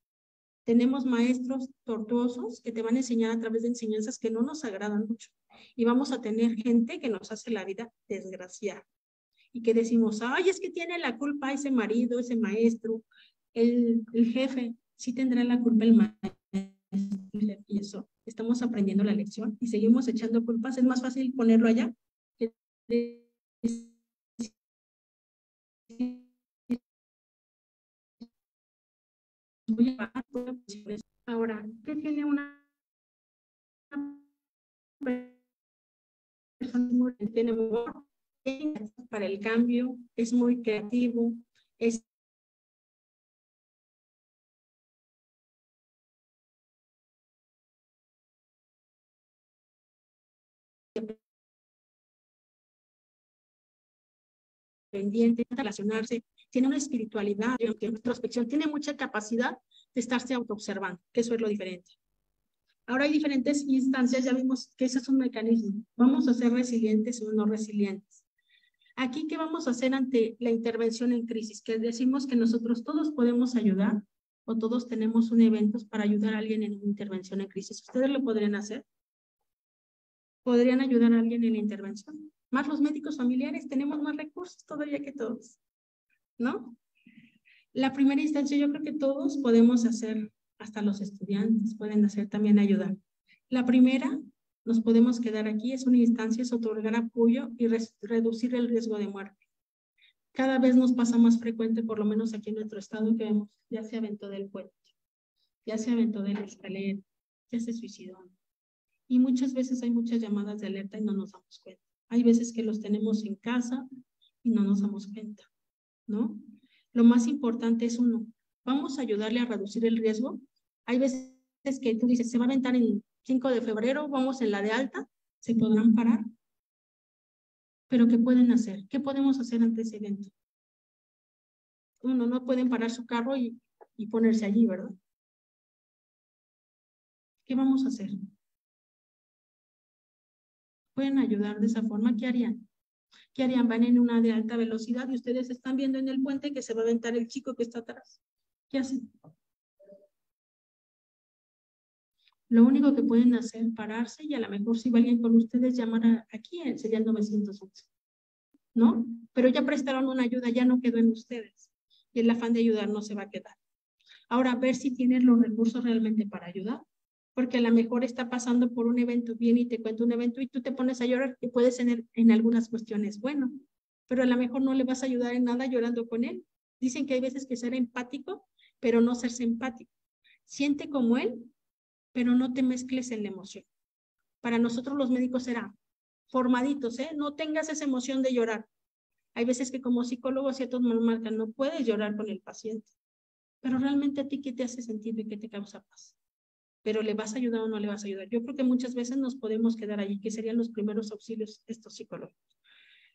[SPEAKER 1] Tenemos maestros tortuosos que te van a enseñar a través de enseñanzas que no nos agradan mucho. Y vamos a tener gente que nos hace la vida desgraciada. Y que decimos, ay, es que tiene la culpa ese marido, ese maestro, el jefe. Sí tendrá la culpa el maestro. Y eso, estamos aprendiendo la lección y seguimos echando culpas. Es más fácil ponerlo allá Ahora, ¿qué tiene una persona? Tiene humor, para el cambio, es muy creativo, es pendiente, relacionarse, tiene una espiritualidad, tiene introspección, tiene mucha capacidad de estarse autoobservando, que eso es lo diferente. Ahora hay diferentes instancias, ya vimos que ese es un mecanismo. Vamos a ser resilientes o no resilientes. Aquí, ¿qué vamos a hacer ante la intervención en crisis? Que decimos que nosotros todos podemos ayudar o todos tenemos un evento para ayudar a alguien en una intervención en crisis. ¿Ustedes lo podrían hacer? ¿Podrían ayudar a alguien en la intervención? Más los médicos familiares, tenemos más recursos todavía que todos, ¿no? La primera instancia yo creo que todos podemos hacer, hasta los estudiantes pueden hacer también ayudar. La primera, nos podemos quedar aquí, es una instancia, es otorgar apoyo y reducir el riesgo de muerte. Cada vez nos pasa más frecuente, por lo menos aquí en nuestro estado, que vemos, ya se aventó del puente, ya se aventó de la escalera, ya se suicidó. Y muchas veces hay muchas llamadas de alerta y no nos damos cuenta. Hay veces que los tenemos en casa y no nos damos cuenta, ¿no? Lo más importante es uno, vamos a ayudarle a reducir el riesgo. Hay veces que tú dices, se va a aventar en 5 de febrero, vamos en la de alta, ¿se podrán parar? ¿Pero qué pueden hacer? ¿Qué podemos hacer ante ese evento? Uno, no pueden parar su carro y ponerse allí, ¿verdad? ¿Qué vamos a hacer? ¿Pueden ayudar de esa forma? ¿Qué harían? ¿Qué harían? Van en una de alta velocidad y ustedes están viendo en el puente que se va a aventar el chico que está atrás. ¿Qué hacen? Lo único que pueden hacer es pararse y a lo mejor si va alguien con ustedes, llamar aquí, sería el 911, ¿no? Pero ya prestaron una ayuda, ya no quedó en ustedes. Y el afán de ayudar no se va a quedar. Ahora, ver si tienes los recursos realmente para ayudar. Porque a lo mejor está pasando por un evento, viene y te cuenta un evento y tú te pones a llorar y puedes tener en algunas cuestiones, bueno, pero a lo mejor no le vas a ayudar en nada llorando con él. Dicen que hay veces que ser empático, pero no ser empático. Siente como él, pero no te mezcles en la emoción. Para nosotros los médicos será formaditos, ¿eh? No tengas esa emoción de llorar. Hay veces que como psicólogo ciertos nos marcan, no puedes llorar con el paciente, pero realmente a ti, ¿qué te hace sentir y qué te causa paz? Pero ¿le vas a ayudar o no le vas a ayudar? Yo creo que muchas veces nos podemos quedar allí, que serían los primeros auxilios estos psicólogos.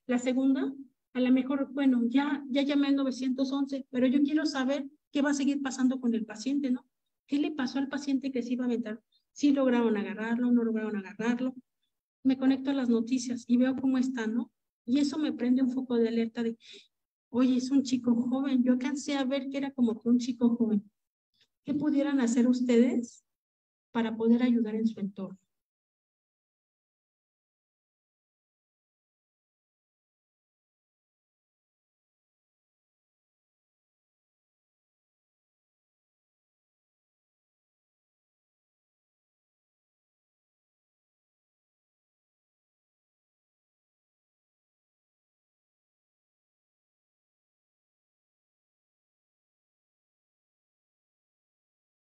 [SPEAKER 1] La segunda, a lo mejor, bueno, ya llamé al 911, pero yo quiero saber qué va a seguir pasando con el paciente, ¿no? ¿Qué le pasó al paciente que se iba a aventar? ¿Sí lograron agarrarlo, no lograron agarrarlo? Me conecto a las noticias y veo cómo está, ¿no? Y eso me prende un foco de alerta de, oye, es un chico joven. Yo alcancé a ver que era como que un chico joven. ¿Qué pudieran hacer ustedes para poder ayudar en su entorno?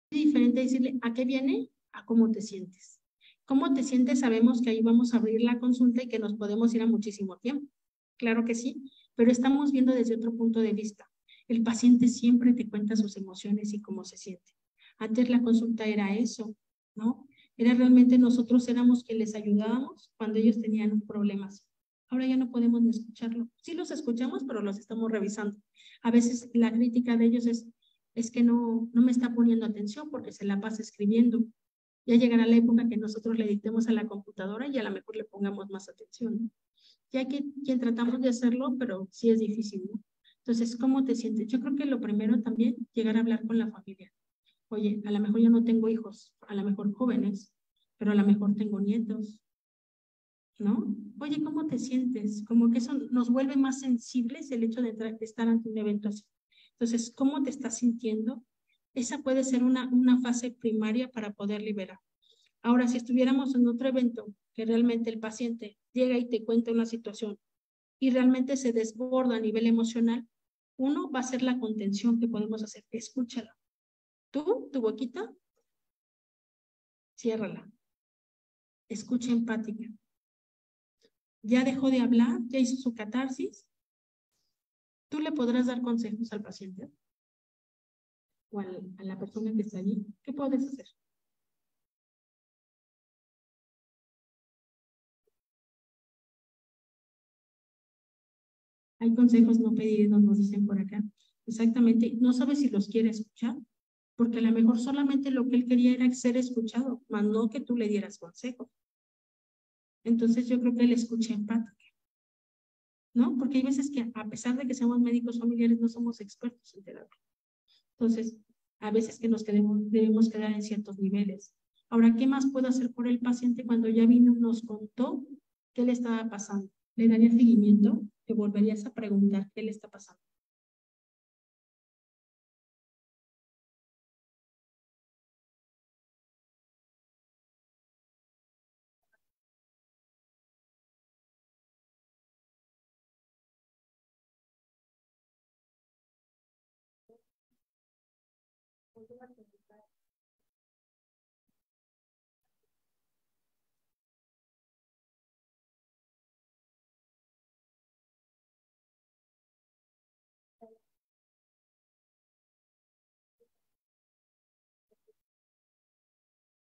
[SPEAKER 1] Diferente decirle a qué viene, a cómo te sientes. ¿Cómo te sientes? Sabemos que ahí vamos a abrir la consulta y que nos podemos ir a muchísimo tiempo. Claro que sí, pero estamos viendo desde otro punto de vista. El paciente siempre te cuenta sus emociones y cómo se siente. Antes la consulta era eso, ¿no? Era realmente nosotros éramos quienes les ayudábamos cuando ellos tenían un problema así. Ahora ya no podemos ni escucharlo. Sí los escuchamos, pero los estamos revisando. A veces la crítica de ellos es que no me está poniendo atención porque se la pasa escribiendo. Ya llegará la época que nosotros le dictemos a la computadora y a lo mejor le pongamos más atención. Ya que quien tratamos de hacerlo, pero sí es difícil, ¿no? Entonces, ¿cómo te sientes? Yo creo que lo primero también, llegar a hablar con la familia. Oye, a lo mejor yo no tengo hijos, a lo mejor jóvenes, pero a lo mejor tengo nietos, ¿no? Oye, ¿cómo te sientes? Como que eso nos vuelve más sensibles el hecho de estar ante un evento así. Entonces, ¿cómo te estás sintiendo? Esa puede ser una fase primaria para poder liberar. Ahora, si estuviéramos en otro evento, que realmente el paciente llega y te cuenta una situación y realmente se desborda a nivel emocional, uno va a ser la contención que podemos hacer. Escúchala. Tú, tu boquita, ciérrala. Escucha empática. Ya dejó de hablar, ya hizo su catarsis. ¿Tú le podrás dar consejos al paciente o a la persona que está allí? ¿Qué puedes hacer? Hay consejos no pedidos, nos dicen por acá. Exactamente, no sabe si los quiere escuchar, porque a lo mejor solamente lo que él quería era ser escuchado, más no que tú le dieras consejos. Entonces yo creo que él escucha empática, ¿no? Porque hay veces que a pesar de que seamos médicos familiares, no somos expertos en terapia. Entonces, a veces que debemos quedar en ciertos niveles. Ahora, ¿qué más puedo hacer por el paciente cuando ya vino y nos contó qué le estaba pasando? ¿Le daría seguimiento? ¿Te volverías a preguntar qué le está pasando?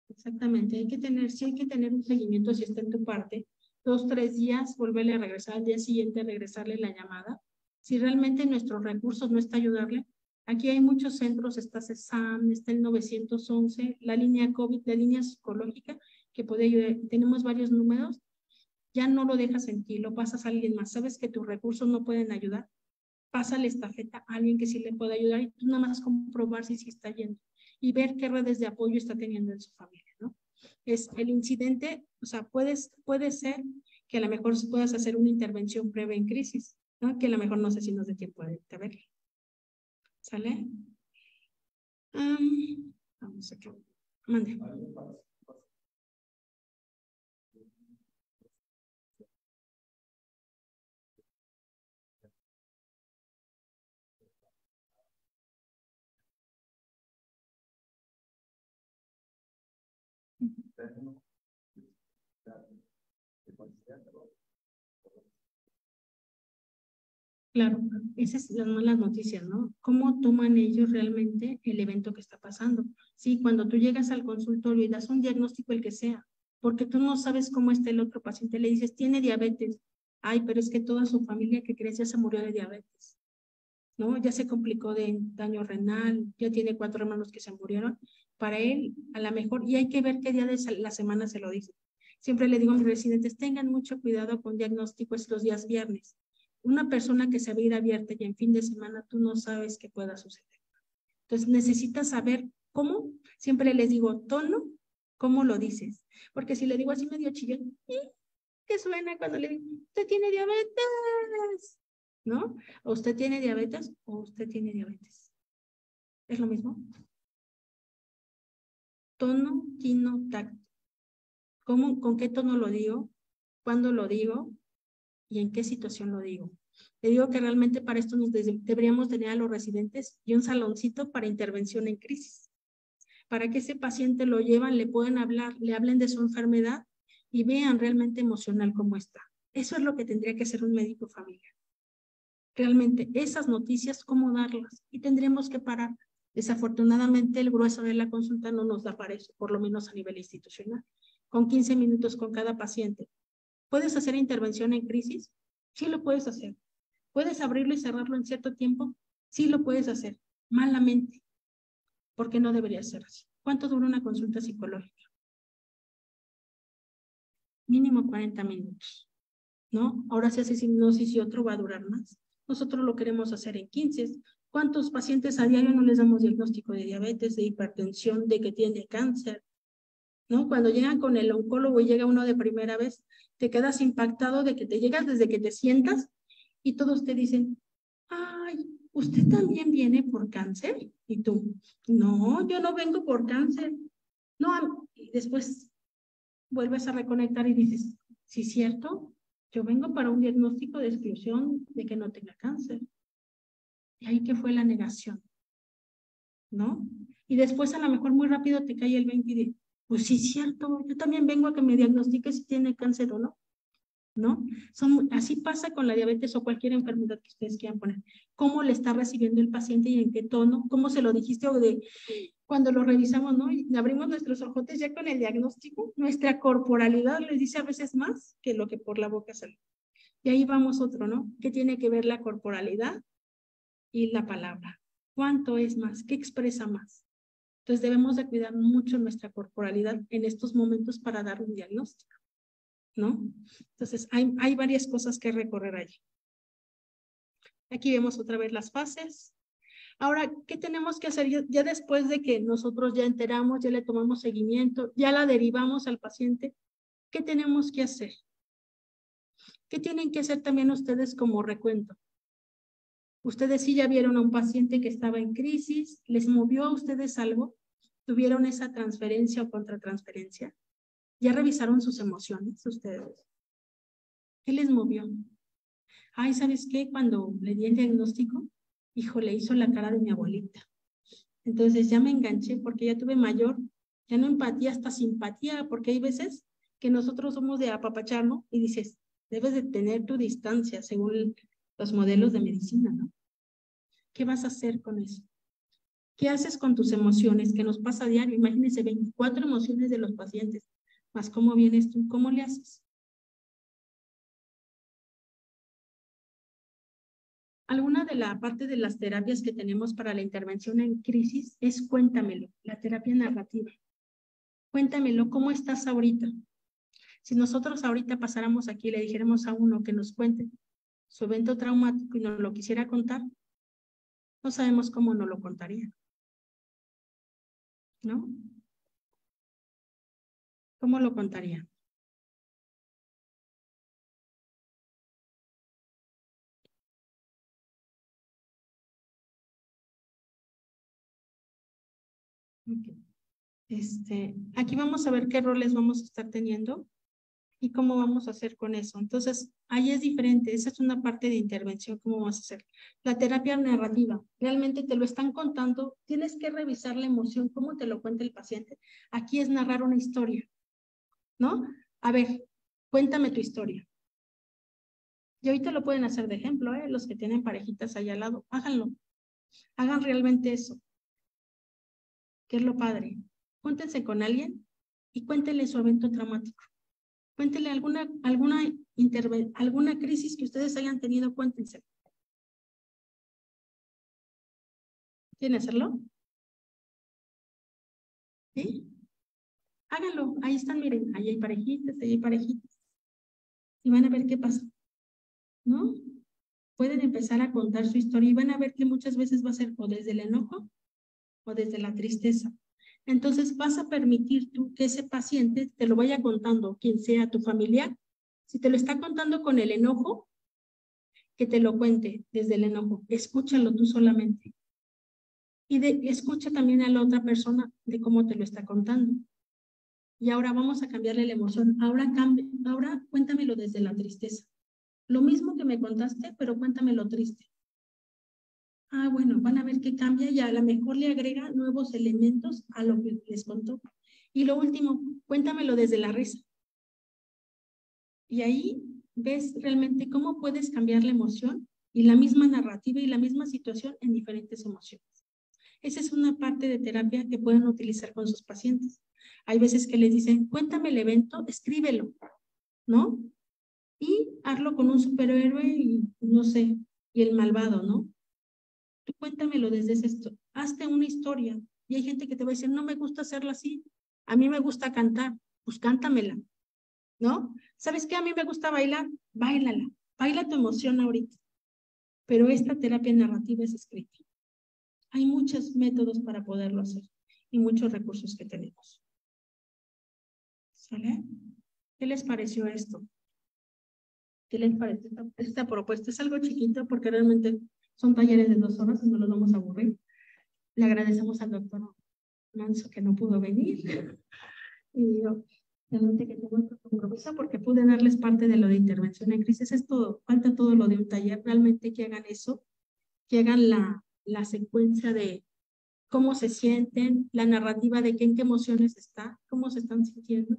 [SPEAKER 1] Exactamente, sí hay que tener un seguimiento si está en tu parte, 2, 3 días, volverle a regresar al día siguiente, regresarle la llamada. Si realmente nuestros recursos no está ayudarle, aquí hay muchos centros, está CESAM, está el 911, la línea COVID, la línea psicológica que puede ayudar, tenemos varios números, ya no lo dejas en ti, lo pasas a alguien más, sabes que tus recursos no pueden ayudar, pásale estafeta a alguien que sí le pueda ayudar y tú nada más comprobar si sí está yendo y ver qué redes de apoyo está teniendo en su familia, ¿no? Es el incidente, o sea, puede ser que a lo mejor puedas hacer una intervención previa en crisis, ¿no? Que a lo mejor no sé si nos dé tiempo de verlo. ¿Sale? Vamos aquí. Mande. Claro, esas son las malas noticias, ¿no? ¿Cómo toman ellos realmente el evento que está pasando? Sí, cuando tú llegas al consultorio y das un diagnóstico, el que sea, porque tú no sabes cómo está el otro paciente, le dices, tiene diabetes. Ay, pero es que toda su familia que crees ya se murió de diabetes, ¿no? Ya se complicó de daño renal, ya tiene 4 hermanos que se murieron. Para él, a lo mejor, y hay que ver qué día de la semana se lo dice. Siempre le digo a mis residentes, tengan mucho cuidado con diagnósticos los días viernes. Una persona que se va a ir abierta y en fin de semana tú no sabes qué pueda suceder. Entonces necesitas saber cómo, siempre les digo tono, cómo lo dices. Porque si le digo así medio chillón, ¿qué suena cuando le digo, usted tiene diabetes? ¿No? O usted tiene diabetes o usted tiene diabetes. ¿Es lo mismo? Tono, tino, tacto. ¿Cómo, con qué tono lo digo? ¿Cuándo lo digo? ¿Y en qué situación lo digo? Le digo que realmente para esto deberíamos tener a los residentes y un saloncito para intervención en crisis. Para que ese paciente lo llevan, le puedan hablar, le hablen de su enfermedad y vean realmente emocional cómo está. Eso es lo que tendría que hacer un médico familiar. Realmente esas noticias, cómo darlas. Y tendríamos que parar. Desafortunadamente, el grueso de la consulta no nos da para eso, por lo menos a nivel institucional. Con 15 minutos con cada paciente. ¿Puedes hacer intervención en crisis? Sí lo puedes hacer. ¿Puedes abrirlo y cerrarlo en cierto tiempo? Sí lo puedes hacer, malamente, porque no debería ser así. ¿Cuánto dura una consulta psicológica? Mínimo 40 minutos, ¿no? Ahora se hace hipnosis y otro va a durar más. Nosotros lo queremos hacer en 15. ¿Cuántos pacientes a diario no les damos diagnóstico de diabetes, de hipertensión, de que tiene cáncer? ¿No? Cuando llegan con el oncólogo y llega uno de primera vez, te quedas impactado de que te llegas desde que te sientas y todos te dicen, ay, ¿usted también viene por cáncer? Y tú, no, yo no vengo por cáncer. No, y después vuelves a reconectar y dices, sí, cierto, Yo vengo para un diagnóstico de exclusión de que no tenga cáncer. Y ahí que fue la negación, ¿no? Y después a lo mejor muy rápido te cae el 20 y de, pues sí es cierto, yo también vengo a que me diagnostique si tiene cáncer o no, ¿no? Así pasa con la diabetes o cualquier enfermedad que ustedes quieran poner. ¿Cómo le está recibiendo el paciente y en qué tono? ¿Cómo se lo dijiste o de cuando lo revisamos, ¿no? Y abrimos nuestros ojotes ya con el diagnóstico, nuestra corporalidad les dice a veces más que lo que por la boca sale. Y ahí vamos otro, ¿no? ¿Qué tiene que ver la corporalidad y la palabra? ¿Cuánto es más? ¿Qué expresa más? Entonces debemos de cuidar mucho nuestra corporalidad en estos momentos para dar un diagnóstico, ¿no? Entonces hay varias cosas que recorrer allí. Aquí vemos otra vez las fases. Ahora, ¿qué tenemos que hacer ya después de que nosotros ya enteramos, ya le tomamos seguimiento, ya la derivamos al paciente? ¿Qué tenemos que hacer? ¿Qué tienen que hacer también ustedes como recuento? Ustedes sí ya vieron a un paciente que estaba en crisis, ¿les movió a ustedes algo? ¿Tuvieron esa transferencia o contratransferencia? ¿Ya revisaron sus emociones ustedes? ¿Qué les movió? Ay, ¿sabes qué? Cuando le di el diagnóstico, hijo, le hizo la cara de mi abuelita. Entonces ya me enganché porque ya tuve mayor, ya no empatía, hasta simpatía, porque hay veces que nosotros somos de apapachar, ¿no? Y dices, debes de tener tu distancia según los modelos de medicina, ¿no? ¿Qué vas a hacer con eso? ¿Qué haces con tus emociones? Que nos pasa a diario. Imagínense 24 emociones de los pacientes. Más cómo vienes tú, ¿cómo le haces? Alguna de la parte de las terapias que tenemos para la intervención en crisis es cuéntamelo, la terapia narrativa. Cuéntamelo, ¿cómo estás ahorita? Si nosotros ahorita pasáramos aquí y le dijéramos a uno que nos cuente su evento traumático y nos lo quisiera contar, no sabemos cómo nos lo contaría, ¿no? ¿Cómo lo contaría? Okay. Aquí vamos a ver qué roles vamos a estar teniendo y cómo vamos a hacer con eso. Entonces, ahí es diferente, esa es una parte de intervención, cómo vamos a hacer. La terapia narrativa, realmente te lo están contando, tienes que revisar la emoción, cómo te lo cuenta el paciente. Aquí es narrar una historia, ¿no? A ver, cuéntame tu historia. Y ahorita lo pueden hacer de ejemplo, los que tienen parejitas allá al lado, háganlo. Hagan realmente eso, que es lo padre. Júntense con alguien y cuéntenle su evento traumático. Cuéntenle alguna crisis que ustedes hayan tenido, cuéntense. ¿Quieren hacerlo? ¿Sí? Háganlo. Ahí están, miren, ahí hay parejitas, ahí hay parejitas. Y van a ver qué pasa, ¿no? Pueden empezar a contar su historia y van a ver que muchas veces va a ser o desde el enojo o desde la tristeza. Entonces vas a permitir tú que ese paciente te lo vaya contando, quien sea tu familiar. Si te lo está contando con el enojo, que te lo cuente desde el enojo. Escúchalo tú solamente. Y escucha también a la otra persona de cómo te lo está contando. Y ahora vamos a cambiarle la emoción. Ahora cuéntamelo desde la tristeza. Lo mismo que me contaste, pero cuéntamelo triste. Ah, bueno, van a ver que cambia y a lo mejor le agrega nuevos elementos a lo que les contó. Y lo último, cuéntamelo desde la risa. Y ahí ves realmente cómo puedes cambiar la emoción y la misma narrativa y la misma situación en diferentes emociones. Esa es una parte de terapia que pueden utilizar con sus pacientes. Hay veces que les dicen, cuéntame el evento, escríbelo, ¿no? Y hazlo con un superhéroe y no sé, y el malvado, ¿no? Tú cuéntamelo desde esto, hazte una historia. Y hay gente que te va a decir, no me gusta hacerla así, a mí me gusta cantar, pues cántamela, ¿no? ¿Sabes qué? A mí me gusta bailar, báilala, baila tu emoción ahorita. Pero esta terapia narrativa es escrita. Hay muchos métodos para poderlo hacer y muchos recursos que tenemos. ¿Sale? ¿Qué les pareció esto? ¿Qué les parece esta propuesta? Es algo chiquito porque realmente son talleres de 2 horas y no los vamos a aburrir. Le agradecemos al doctor Manso que no pudo venir. Y realmente que tengo este compromiso porque pude darles parte de lo de intervención en crisis. Es todo, falta todo lo de un taller, realmente que hagan eso, que hagan la secuencia de cómo se sienten, la narrativa de en qué emociones está, cómo se están sintiendo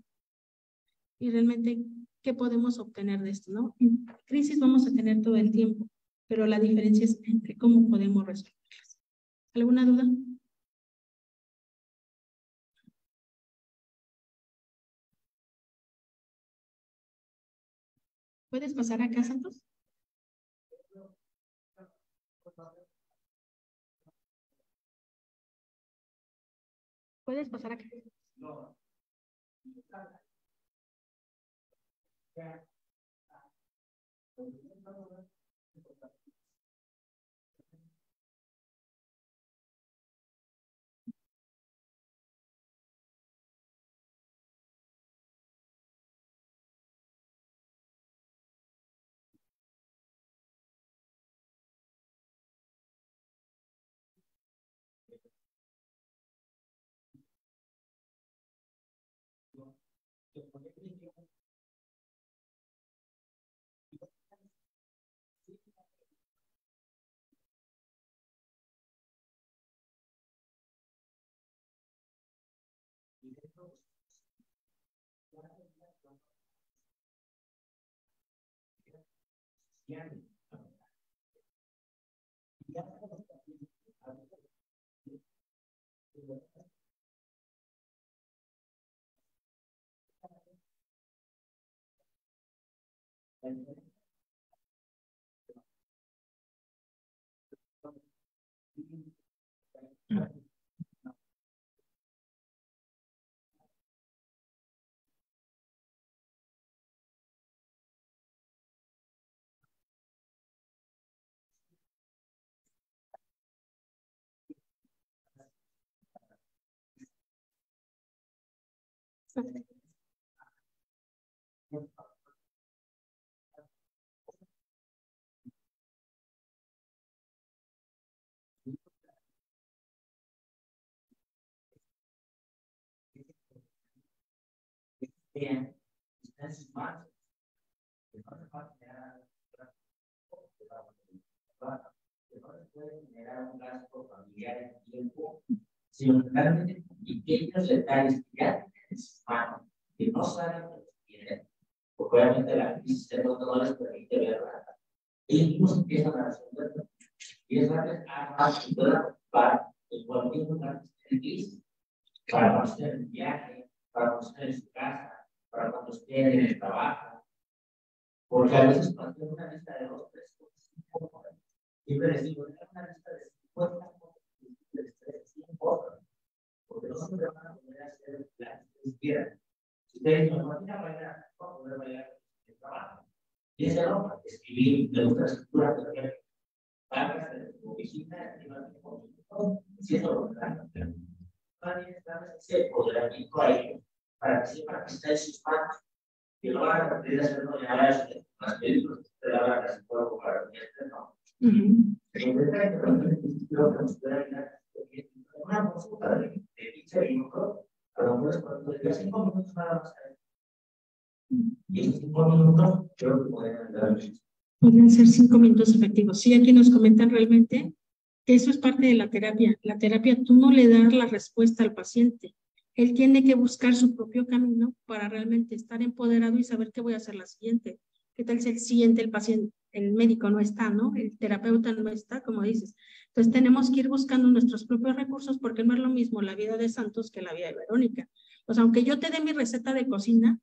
[SPEAKER 1] y realmente qué podemos obtener de esto, ¿no? En crisis vamos a tener todo el tiempo, pero la diferencia es entre cómo podemos resolverlas. ¿Alguna duda? ¿Puedes pasar acá, Santos? ¿Puedes pasar acá? No. Bien, está en sus manos. No les puede generar un gasto familiar en tiempo, sino realmente pequeños detalles que ya tienen en sus manos, que no saben que los tienen, porque obviamente la crisis de pronto no les permite verla. Ellos mismos empiezan a resolverlo. Y es darles armas que puedan ocupar en cualquier lugar de crisis, para cuando estén en el viaje, para cuando estén en su casa, para cuando estén en el trabajo. Porque a veces cuando tengo una lista de 2, 3 cosas, siempre les digo, tengo una lista de 50 cosas, de 3, 100 cosas, porque no siempre van a poder hacer el plan que ustedes quieran. Si ustedes no van a bailar, no van a poder bailar el trabajo. Y ese no, escribir, de nuestra escritura, por ejemplo, pagas de tu oficina, si eso lo dan, nadie está ese empoderamiento a ellos, para que sepan que está en sus manos. Y no van a partir de hacerlo ya las películas de la verdad, casi todo para el no. Una consulta de 15 minutos, a lo mejor es cuando diga 5 minutos nada más. Y esos 5 minutos creo que pueden andar. Pueden ser 5 minutos efectivos. Sí, aquí nos comentan realmente que eso es parte de la terapia. La terapia, tú no le das la respuesta al paciente. Él tiene que buscar su propio camino para realmente estar empoderado y saber qué voy a hacer la siguiente. ¿Qué tal si el siguiente, el paciente, el médico no está, ¿no? El terapeuta no está, como dices. Entonces tenemos que ir buscando nuestros propios recursos porque no es lo mismo la vida de Santos que la vida de Verónica. O sea, aunque yo te dé mi receta de cocina,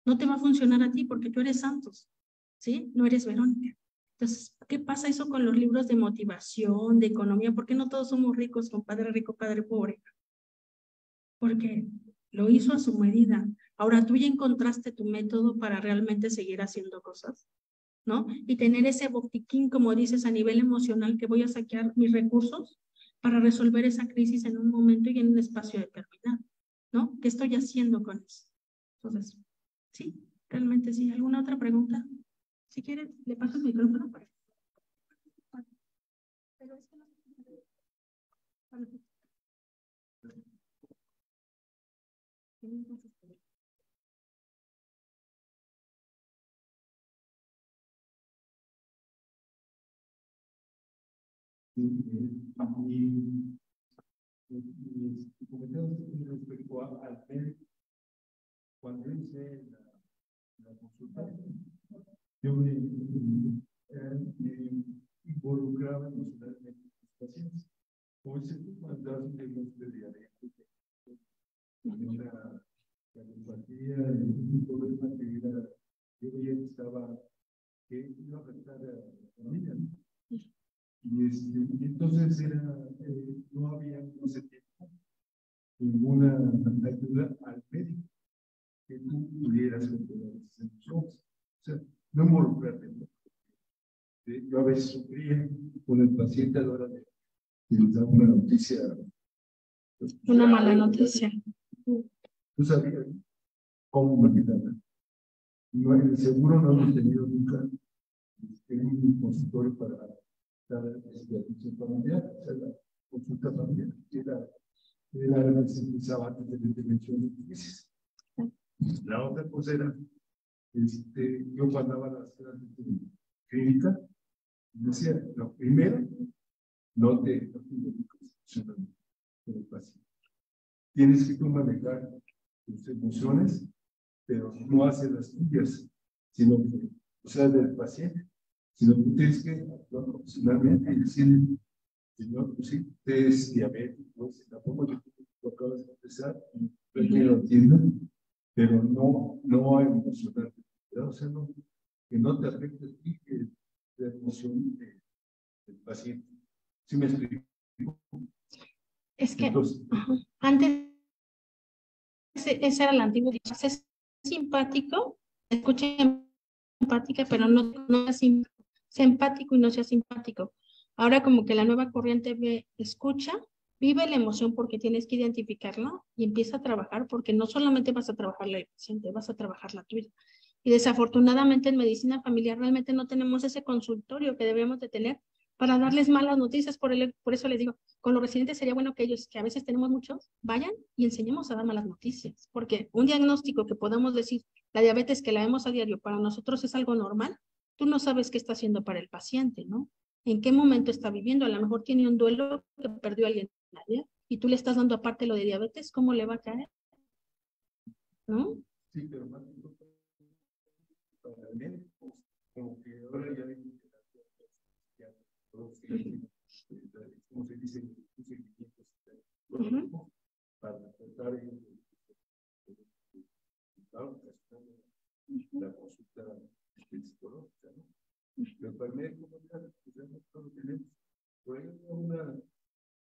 [SPEAKER 1] no te va a funcionar a ti porque tú eres Santos, ¿sí? No eres Verónica. Entonces, ¿qué pasa eso con los libros de motivación, de economía? ¿Por qué no todos somos ricos con padre rico, padre pobre? Porque lo hizo a su medida. Ahora tú ya encontraste tu método para realmente seguir haciendo cosas, ¿no? Y tener ese botiquín, como dices, a nivel emocional, que voy a saquear mis recursos para resolver esa crisis en un momento y en un espacio determinado, ¿no? ¿Qué estoy haciendo con eso? Entonces, sí, realmente sí. ¿Alguna otra pregunta? Si quieres, le paso el micrófono. Pero es que no...
[SPEAKER 3] Y comentarios respecto al médico, cuando hice la consulta, yo me involucraba emocionalmente con los pacientes. Como dice tú, cuando das un diagnóstico de diabetes, una cardiopatía, un problema que era, yo veía que estaba, que iba a afectar a la familia, ¿no? Y entonces era, no había, no se tiene ninguna ayuda al médico que tú pudieras controlar esas emociones. O sea, no involucrarte, ¿no? Yo a veces sufría con el paciente a la hora de les da una noticia.
[SPEAKER 1] Una mala noticia.
[SPEAKER 3] Tú sabías cómo manejarla. No, en el seguro no hemos tenido nunca un consultorio para dar atención familiar, o sea, la consulta familiar, que era la que se empezaba antes de la intervención de crisis. La otra cosa era, yo mandaba las clases clínicas, decía, lo primero, no te involucres con el paciente. Tienes que tú manejar tus emociones, pero no hacer las tuyas, sino que, o sea, del paciente, sino que tienes que actuar profesionalmente y decir, señor, pues sí, usted es diabético, pues tampoco lo acabas de empezar, yo quiero entiendo, pero no hay emocional, o sea, no, que no te afecte a ti, que la emoción del paciente. ¿Sí me explico?
[SPEAKER 1] Es que entonces, antes ese era el antiguo dicho, es simpático, escucha empática, pero no es empático y no sea simpático. Ahora como que la nueva corriente escucha, vive la emoción porque tienes que identificarla y empieza a trabajar porque no solamente vas a trabajar la del paciente, vas a trabajar la tuya. Y desafortunadamente en medicina familiar realmente no tenemos ese consultorio que deberíamos de tener para darles malas noticias. Por eso les digo, con los residentes sería bueno que ellos, que a veces tenemos muchos, vayan y enseñemos a dar malas noticias. Porque un diagnóstico que podamos decir, la diabetes que la vemos a diario, para nosotros es algo normal, tú no sabes qué está haciendo para el paciente, ¿no? ¿En qué momento está viviendo? A lo mejor tiene un duelo que perdió a alguien y tú le estás dando aparte lo de diabetes, ¿cómo le va a caer? ¿No?
[SPEAKER 3] Sí, pero más para el médico, como que ahora ya hay como se dice, para tratar la consulta psicológica, ¿no? Pero para el médico, pues ya no lo tenemos. Por ahí hay una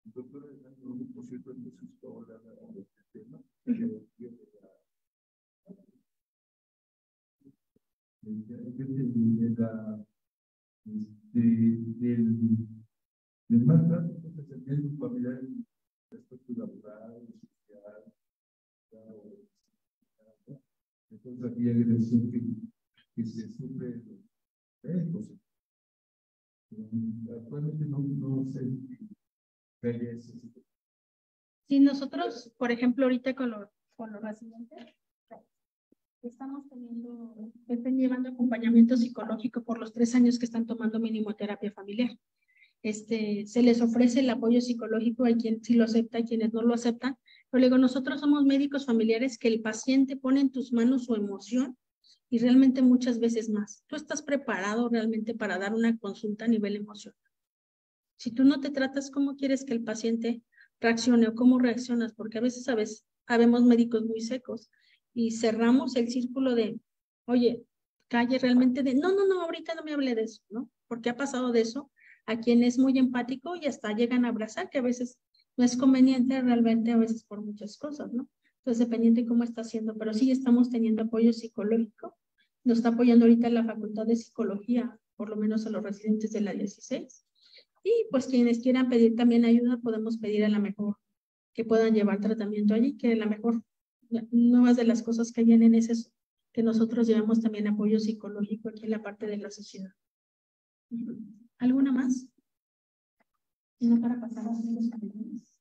[SPEAKER 3] doctora de un por cierto, en Jesús Paola, de este tema, del maltrato que se tiene un familiar en el aspecto laboral, social, entonces aquí hay agresión que se sufre en los médicos. Actualmente no sé si hay eso.
[SPEAKER 1] Si nosotros, por ejemplo, ahorita con los residentes, están llevando acompañamiento psicológico por los 3 años que están tomando mínimo terapia familiar. Se les ofrece el apoyo psicológico, hay quien sí lo acepta, hay quienes no lo aceptan, pero luego nosotros somos médicos familiares que el paciente pone en tus manos su emoción y realmente muchas veces más. Tú estás preparado realmente para dar una consulta a nivel emocional. Si tú no te tratas, ¿cómo quieres que el paciente reaccione o cómo reaccionas? Porque a veces habemos médicos muy secos y cerramos el círculo de, oye, calle realmente de, no, ahorita no me hable de eso, ¿no? Porque ha pasado de eso a quien es muy empático y hasta llegan a abrazar, que a veces no es conveniente realmente, a veces por muchas cosas, ¿no? Entonces, dependiente de cómo está haciendo, pero sí estamos teniendo apoyo psicológico. Nos está apoyando ahorita la Facultad de Psicología, por lo menos a los residentes de la 16. Y pues quienes quieran pedir también ayuda, podemos pedir a la mejor que puedan llevar tratamiento allí, que a la mejor no más de las cosas que vienen es eso, que nosotros llevamos también apoyo psicológico aquí en la parte de la sociedad. ¿Alguna más? ¿No para pasar a los comentarios?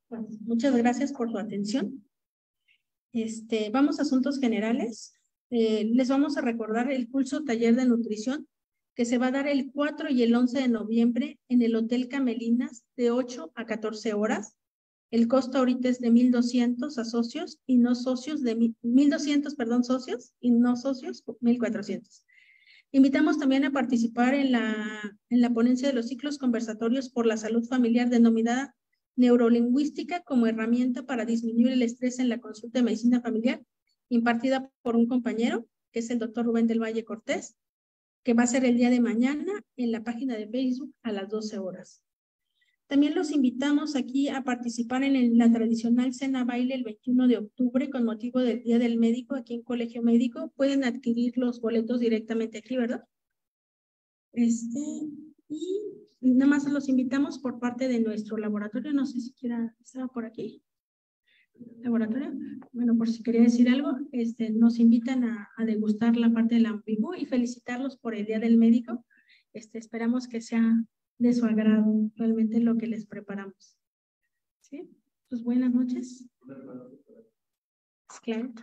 [SPEAKER 1] Pues, muchas gracias por su atención. Vamos a asuntos generales. Les vamos a recordar el curso taller de nutrición que se va a dar el 4 y el 11 de noviembre en el Hotel Camelinas de 8 a 14 horas. El costo ahorita es de 1,200 a socios y no socios, de 1,200, perdón, socios y no socios, 1,400. Invitamos también a participar en la ponencia de los ciclos conversatorios por la salud familiar denominada Neurolingüística como herramienta para disminuir el estrés en la consulta de medicina familiar, impartida por un compañero, que es el doctor Rubén del Valle Cortés, que va a ser el día de mañana en la página de Facebook a las 12 horas. También los invitamos aquí a participar en la tradicional cena baile el 21 de octubre con motivo del Día del Médico aquí en Colegio Médico. Pueden adquirir los boletos directamente aquí, ¿verdad? Y nada más los invitamos por parte de nuestro laboratorio. No sé si estaba por aquí. Laboratorio. Bueno, por si quería decir algo, nos invitan a degustar la parte del ambigú y felicitarlos por el Día del Médico. Esperamos que sea de su agrado realmente lo que les preparamos. ¿Sí? Pues buenas noches. Claro.